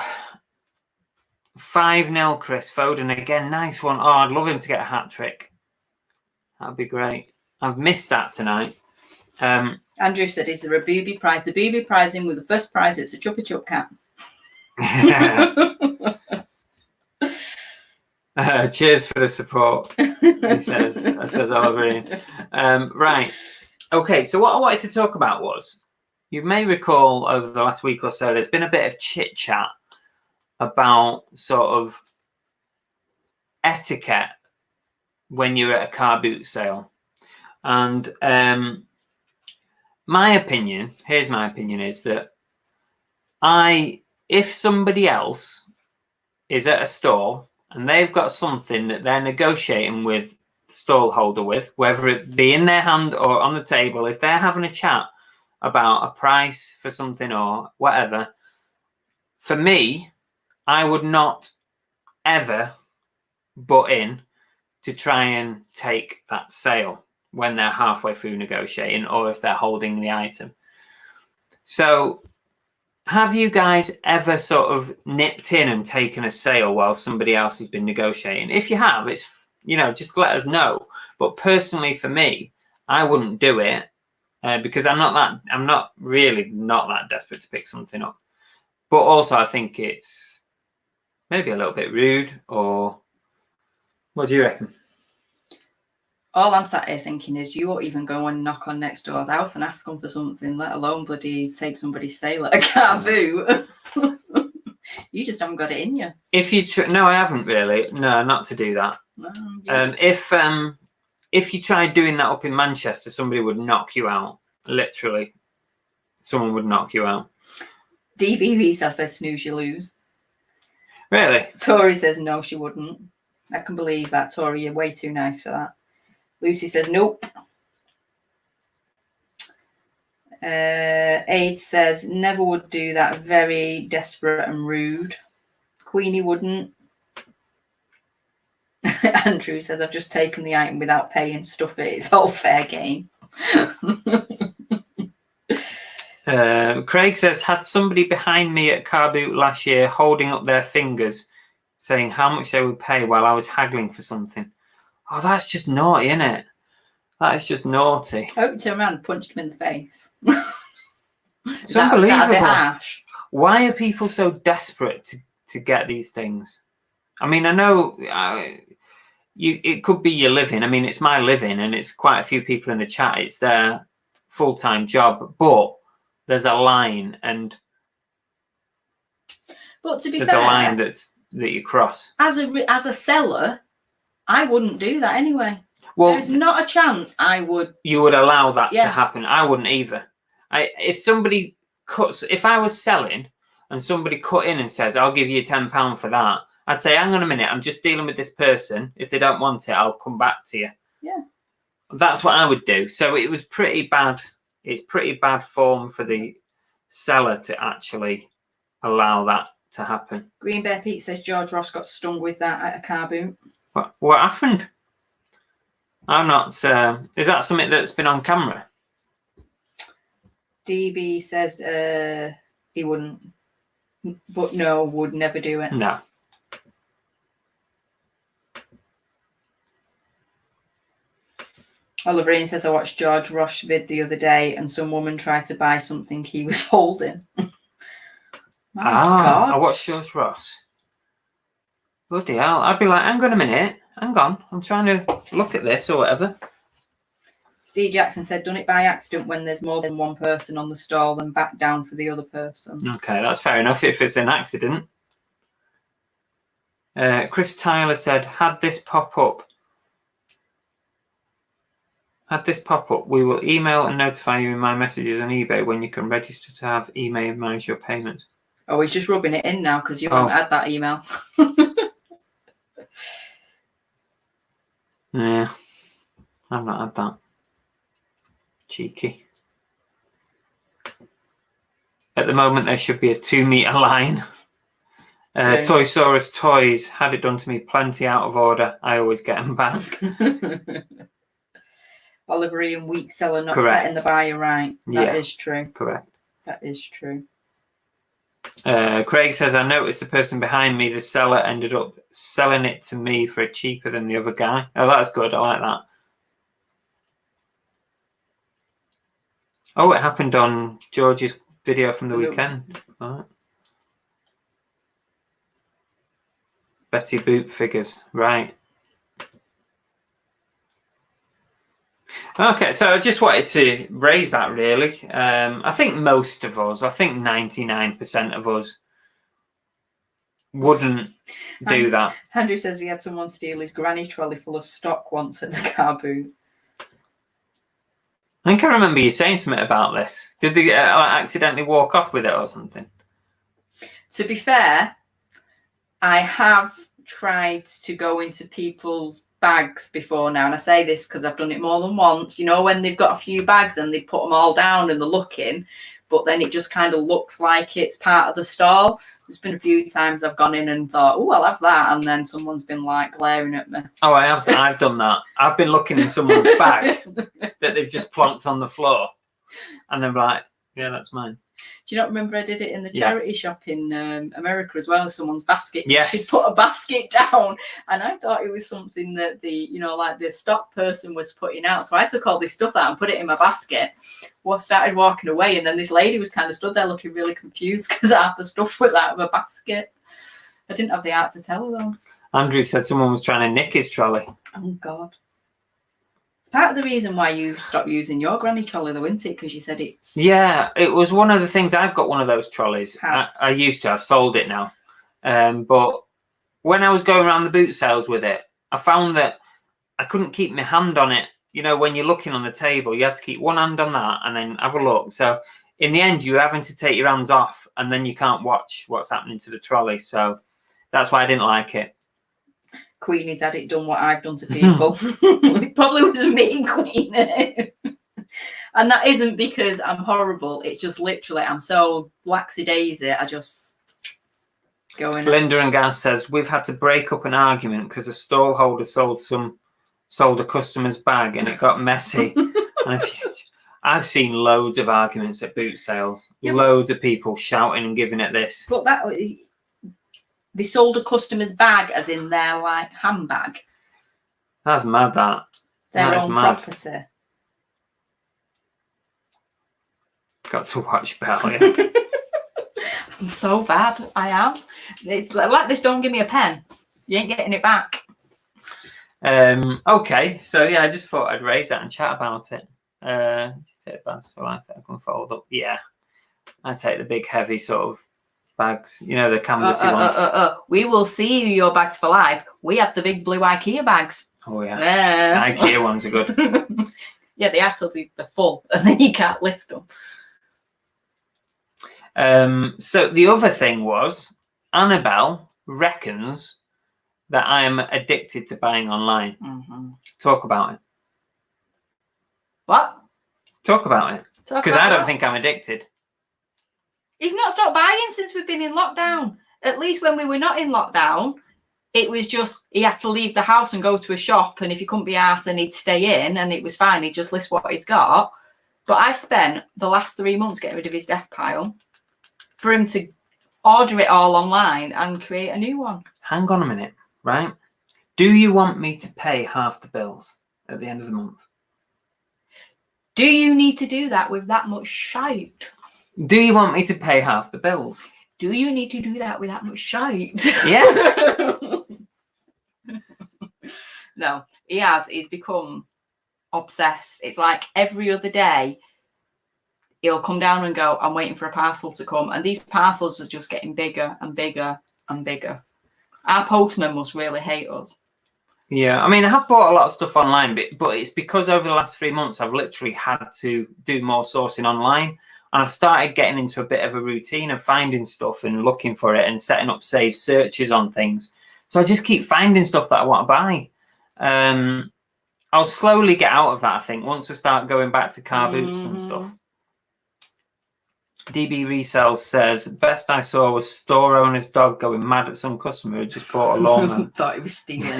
5-0 Chris Foden again. Nice one. Oh, I'd love him to get a hat trick. That'd be great. I've missed that tonight. Andrew said, is there a booby prize? The booby prize in with the first prize, it's a Chupa Chup cap. Cheers for the support, he says Oliverine. Right. Okay, so what I wanted to talk about was, you may recall over the last week or so, there's been a bit of chit-chat about sort of etiquette when you're at a car boot sale. And here's my opinion is that if somebody else is at a store and they've got something that they're negotiating with the stall holder with, whether it be in their hand or on the table, if they're having a chat about a price for something or whatever, for me, I would not ever butt in to try and take that sale when they're halfway through negotiating or if they're holding the item. So have you guys ever sort of nipped in and taken a sale while somebody else has been negotiating? If you have, it's, just let us know. But personally for me, I wouldn't do it because I'm not really that desperate to pick something up. But also I think it's maybe a little bit rude, or what do you reckon? All I'm sat here thinking is you won't even go and knock on next door's house and ask them for something, let alone bloody take somebody's sale at a car boot. You just haven't got it in you. No, I haven't really. No, not to do that. No, yeah. If you tried doing that up in Manchester, somebody would knock you out. Literally, someone would knock you out. DB Risa says snooze, you lose. Really? Tori says no, she wouldn't. I can believe that, Tori. You're way too nice for that. Lucy says nope. Aid says never would do that. Very desperate and rude. Queenie wouldn't. Andrew says I've just taken the item without paying. Stuff it. It's all fair game. Craig says had somebody behind me at car boot last year holding up their fingers, saying how much they would pay while I was haggling for something. Oh, that's just naughty, isn't it? That is just naughty. I hope you turned around and punched him in the face. It's unbelievable. That a bit harsh? Why are people so desperate to get these things? I mean, I know it could be your living. I mean, it's my living, and it's quite a few people in the chat. It's their full-time job, but there's a line, and But to be There's fair, a line that you cross. as a seller, I wouldn't do that anyway. Well, There's not a chance I would. you would allow that to Yeah. happen. I wouldn't either. If somebody cuts, if I was selling and somebody cut in and says, "I'll give you £10 for that," I'd say, "Hang on a minute, I'm just dealing with this person. If they don't want it, I'll come back to you." Yeah. That's what I would do. So it was pretty bad. It's pretty bad form for the seller to actually allow that to happen. Green Bear Pete says George Ross got stung with that at a car boot. What happened? I'm not. Is that something that's been on camera? DB says he wouldn't, but no, would never do it. No. Oliver Ian says I watched George Ross vid the other day and some woman tried to buy something he was holding. My God. I watched George Ross. Bloody hell. I'd be like, hang on a minute. Hang on. I'm trying to look at this or whatever. Steve Jackson said, done it by accident when there's more than one person on the stall, then back down for the other person. Okay, that's fair enough if it's an accident. Chris Tyler said, had this pop up, we will email and notify you in my messages on eBay when you can register to have eBay manage your payments. Oh, he's just rubbing it in now because you haven't had that email. Yeah, I've not had that. Cheeky. At the moment, there should be a 2-meter line. Toysaurus Toys had it done to me plenty out of order. I always get them back. Oliver Ian, weak seller, not Correct. setting the buyer right. That is true. Correct. That is true. Craig says, I noticed the person behind me, the seller, ended up selling it to me for cheaper than the other guy. Oh, that's good. I like that. Oh, it happened on George's video from the weekend. Right. Betty Boop figures. Right. Okay, so I just wanted to raise that really. I think most of us, I think 99% of us wouldn't do that. Andrew says he had someone steal his granny trolley full of stock once at the car boot. I think I remember you saying something about this. Did they accidentally walk off with it or something? To be fair, I have tried to go into people's bags before now, and I say this because I've done it more than once. You know, when they've got a few bags and they put them all down and they're looking, but then it just kind of looks like it's part of the stall. There's been a few times I've gone in and thought, oh, I'll have that, and then someone's been like glaring at me. Oh, I have. I've done that. I've been looking in someone's bag that they've just plonked on the floor, and they're like, yeah, that's mine. Do you not remember I did it in the charity shop in America as well? Someone's basket. Yes. She'd put a basket down, and I thought it was something that the stock person was putting out. So I took all this stuff out and put it in my basket. Well, I started walking away, and then this lady was kind of stood there looking really confused because half the stuff was out of a basket. I didn't have the heart to tell her though. Andrew said someone was trying to nick his trolley. Oh God. Part of the reason why you stopped using your granny trolley though, isn't it? Because you said it's... Yeah, it was one of the things. I've got one of those trolleys. I used to. I've sold it now. But when I was going around the boot sales with it, I found that I couldn't keep my hand on it. You know, when you're looking on the table, you had to keep one hand on that and then have a look. So in the end, you're having to take your hands off and then you can't watch what's happening to the trolley. So that's why I didn't like it. Queenie's had it done what I've done to people. It probably was me, Queenie. And that isn't because I'm horrible. It's just literally I'm so laxy-daisy. I just go in. Linda and Gaz says, we've had to break up an argument because a stall holder sold a customer's bag and it got messy. And I've seen loads of arguments at boot sales. Yeah, loads of people shouting and giving it this. But they sold a customer's bag as in their like handbag. That's mad, that. Their own property. Got to watch Belle, yeah. I'm so bad. I am. It's like this, don't give me a pen. You ain't getting it back. Okay, so yeah, I just thought I'd raise that and chat about it. Take advantage of life that I can fold up. Yeah. I take the big heavy sort of bags. You know, the canvassy ones. We will see your bags for life. We have the big blue IKEA bags. Oh, yeah. IKEA ones are good. Yeah, they actually, they're full, and then you can't lift them. So the other thing was, Annabell reckons that I am addicted to buying online. Talk about it. What? Talk about it. Because I don't think I'm addicted. He's not stopped buying since we've been in lockdown. At least when we were not in lockdown, it was just he had to leave the house and go to a shop, and if he couldn't be arsed, then he'd stay in, and it was fine. He'd just list what he's got. But I've spent the last 3 months getting rid of his death pile for him to order it all online and create a new one. Hang on a minute, right? Do you want me to pay half the bills at the end of the month? Do you need to do that with that much shite? Do you want me to pay half the bills? Do you need to do that with that much shite? Yes. No, he has. He's become obsessed. It's like every other day he'll come down and go, I'm waiting for a parcel to come. And these parcels are just getting bigger and bigger and bigger. Our postman must really hate us. Yeah, I mean, I have bought a lot of stuff online, but it's because over the last 3 months, I've literally had to do more sourcing online. And I've started getting into a bit of a routine of finding stuff and looking for it and setting up saved searches on things. So I just keep finding stuff that I want to buy. I'll slowly get out of that, I think, once I start going back to car boots and stuff. DB Resell says, best I saw was store owner's dog going mad at some customer who just bought a lawnmower. Thought he was stealing.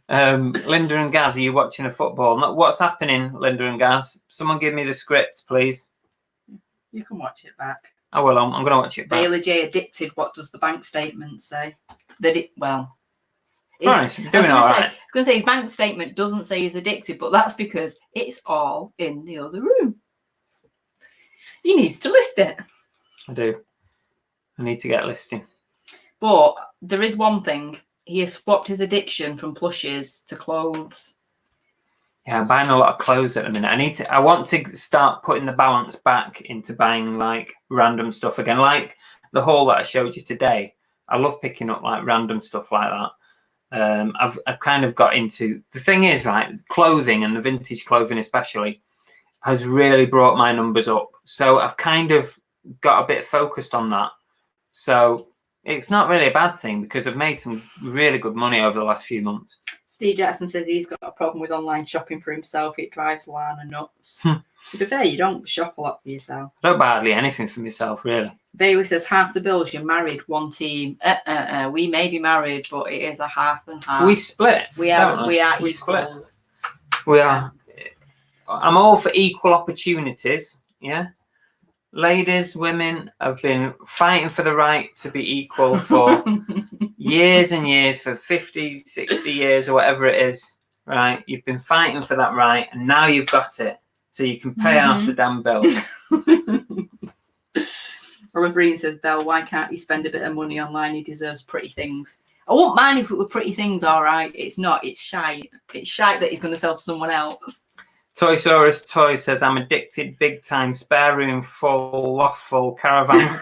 Linda and Gaz, are you watching a football? No, what's happening, Linda and Gaz? Someone give me the script, please. You can watch it back. Oh, well, I'm going to watch it back. Bailey J addicted. What does the bank statement say? That it, well... Right, doing all right. I was going to say his bank statement doesn't say he's addicted, but that's because it's all in the other room. He needs to list it. I do. I need to get listing. But there is one thing. He has swapped his addiction from plushies to clothes. Yeah, I'm buying a lot of clothes at the minute. I want to start putting the balance back into buying like random stuff again, like the haul that I showed you today. I love picking up like random stuff like that. I've kind of got into the thing is, right, clothing and the vintage clothing especially has really brought my numbers up. So I've kind of got a bit focused on that. So it's not really a bad thing because I've made some really good money over the last few months. Steve Jackson says he's got a problem with online shopping for himself. It drives Lana nuts. To be fair, you don't shop a lot for yourself. I don't buy hardly anything for myself, really. Bailey says half the bills you're married, one team. We may be married, but it is a half and half. We split. We are split. equals. We are. I'm all for equal opportunities. Yeah. Ladies, women have been fighting for the right to be equal for years and years, for 50, 60 years or whatever it is, right? You've been fighting for that right, and now you've got it. So you can pay half the damn bill. Robert Green says, Belle, why can't he spend a bit of money online? He deserves pretty things. I won't mind if it were pretty things, all right. It's not. It's shite. It's shite that he's going to sell to someone else. Toysaurus Toy says, I'm addicted big time. Spare room full, loft full, caravan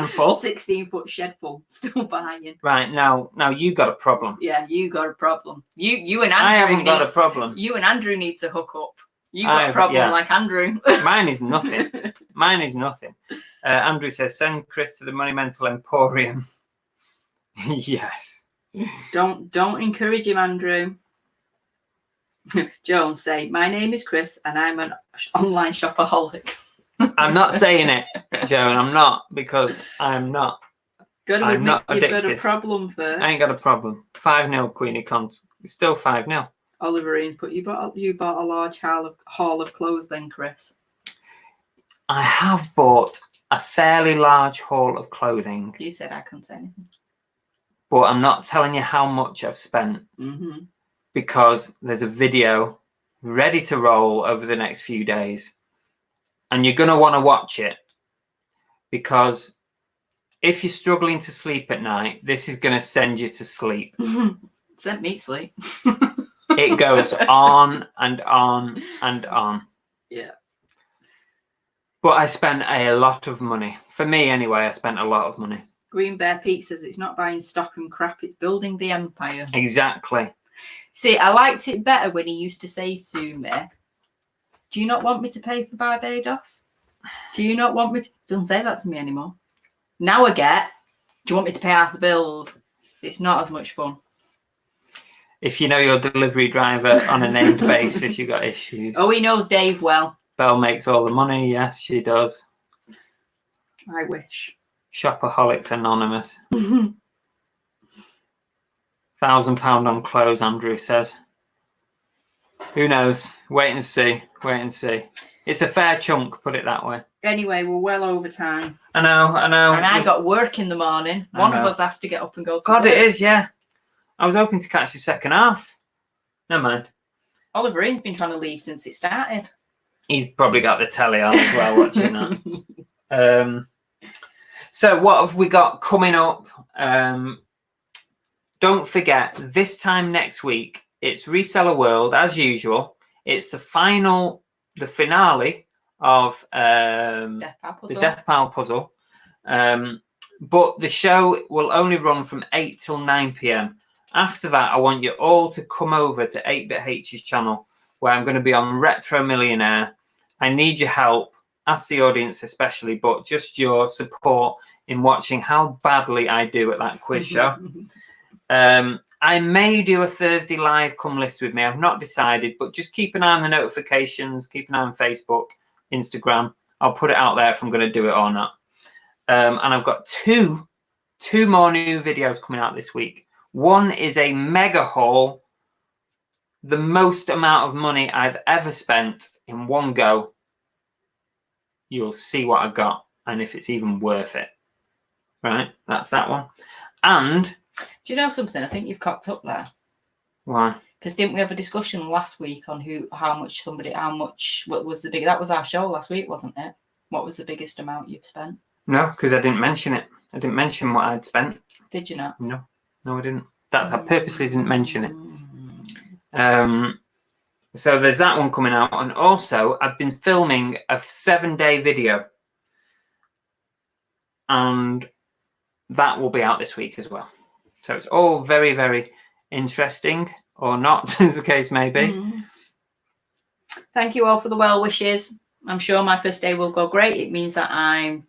full. 16-foot shed full. Still buying. Right, now you got a problem. Yeah, you got a problem. You and Andrew I haven't got a problem. You and Andrew need to hook up. You got a problem like Andrew. Mine is nothing. Mine is nothing. Andrew says, send Chris to the Monumental Emporium. Yes. Don't encourage him, Andrew. Jones say, my name is Chris and I'm an online shopaholic. I'm not saying it, Joan. I'm not, because I'm not. I'm not addicted. You've got a problem first. I ain't got a problem. 5-0 Queenie Cons. It's still 5-0. Oliver Ian's put, you bought a large haul of clothes then, Chris? I have bought a fairly large haul of clothing. You said I couldn't say anything. But I'm not telling you how much I've spent. Because there's a video ready to roll over the next few days. And you're going to want to watch it. Because if you're struggling to sleep at night, this is going to send you to sleep. Sent me sleep. It goes on and on and on. Yeah. But I spent a lot of money. For me, anyway, I spent a lot of money. Green Bear Pete says it's not buying stock and crap, it's building the empire. Exactly. See, I liked it better when he used to say to me, do you not want me to pay for Barbados? Do you not want me to... Doesn't say that to me anymore. Now I get, do you want me to pay half the bills? It's not as much fun. If you know your delivery driver on a named basis, you've got issues. Oh, he knows Dave well. Belle makes all the money. Yes, she does. I wish. Shopaholics Anonymous. £1,000 on clothes, Andrew says. Who knows? Wait and see. Wait and see. It's a fair chunk, put it that way. Anyway, we're well over time. I know. And I got work in the morning. One of us has to get up and go to God, work. it is, yeah. I was hoping to catch the second half. Never mind. Oliver Ian's been trying to leave since it started. He's probably got the telly on as well, watching that. So what have we got coming up? Don't forget, this time next week, it's Reseller World, as usual. It's the finale of the Death Pile Puzzle. But the show will only run from 8 till 9 p.m. After that, I want you all to come over to 8BitH's channel, where I'm going to be on Retro Millionaire. I need your help, ask the audience especially, but just your support in watching how badly I do at that quiz show. I may do a Thursday live, come list with me. I've not decided, but just keep an eye on the notifications, keep an eye on Facebook, Instagram. I'll put it out there if I'm going to do it or not. And I've got two more new videos coming out this week. One is a mega haul, the most amount of money I've ever spent in one go. You'll see what I got and if it's even worth it. Right, that's that one. And do you know something? I think you've cocked up there. Why? Because didn't we have a discussion last week on what was the big? That was our show last week, wasn't it? What was the biggest amount you've spent? No, because I didn't mention it. I didn't mention what I'd spent. Did you not? No, I didn't. I purposely didn't mention it. So there's that one coming out, and also I've been filming a 7-day video, and that will be out this week as well. So it's all very, very interesting, or not, as the case may be. Thank you all for the well wishes. I'm sure my first day will go great. It means that I'm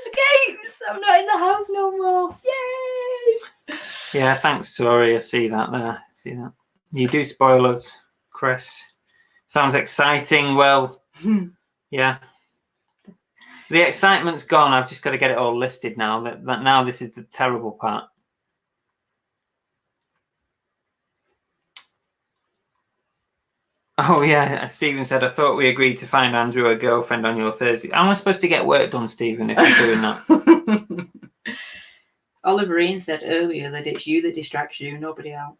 escaped. I'm not in the house no more. Yay! Yeah, thanks, Tori. I see that there. See that? You do spoil us, Chris. Sounds exciting. Well, yeah. The excitement's gone. I've just got to get it all listed now. That now this is the terrible part. Oh, yeah. Stephen said, I thought we agreed to find Andrew a girlfriend on your Thursday. How am I supposed to get work done, Stephen, if you're doing that? Oliver Ian said earlier that it's you that distracts you, nobody else.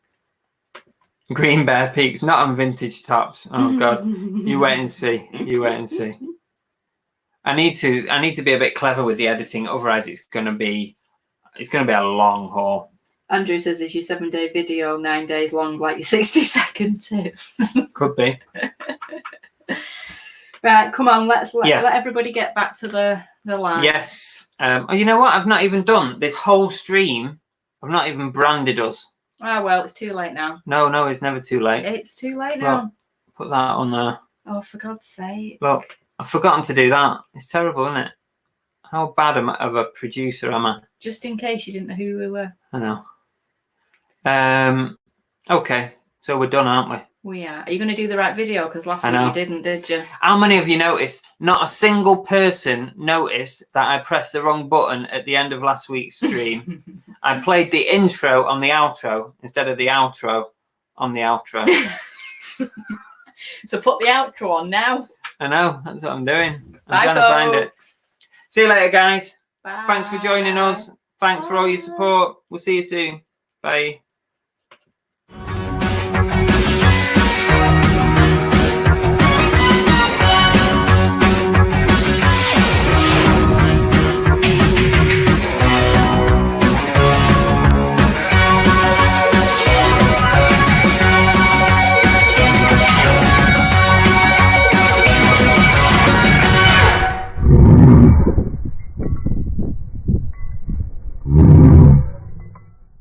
Green Bear Peaks, not on vintage tops. Oh, God. You wait and see. You wait and see. I need to be a bit clever with the editing, otherwise it's going to be a long haul. Andrew says it's your 7-day video, 9 days long, like your 60-second tips. Could be. Right, come on, let everybody get back to the line. Yes. Oh, you know what? I've not even done this whole stream. I've not even branded us. Oh, well, it's too late now. No, it's never too late. It's too late now. Look, put that on there. Oh, for God's sake. Look, I've forgotten to do that. It's terrible, isn't it? How bad of a producer am I? Just in case you didn't know who we were. I know. Okay, so we're done, aren't we? We are. Are you going to do the right video? Because last week you didn't, did you? How many of you noticed? Not a single person noticed that I pressed the wrong button at the end of last week's stream. I played the intro on the outro instead of the outro on the outro. So put the outro on now. I know, that's what I'm doing. Bye, I'm trying to find it. See you later, guys. Bye. Thanks for joining us. Thanks for all your support. We'll see you soon. Bye.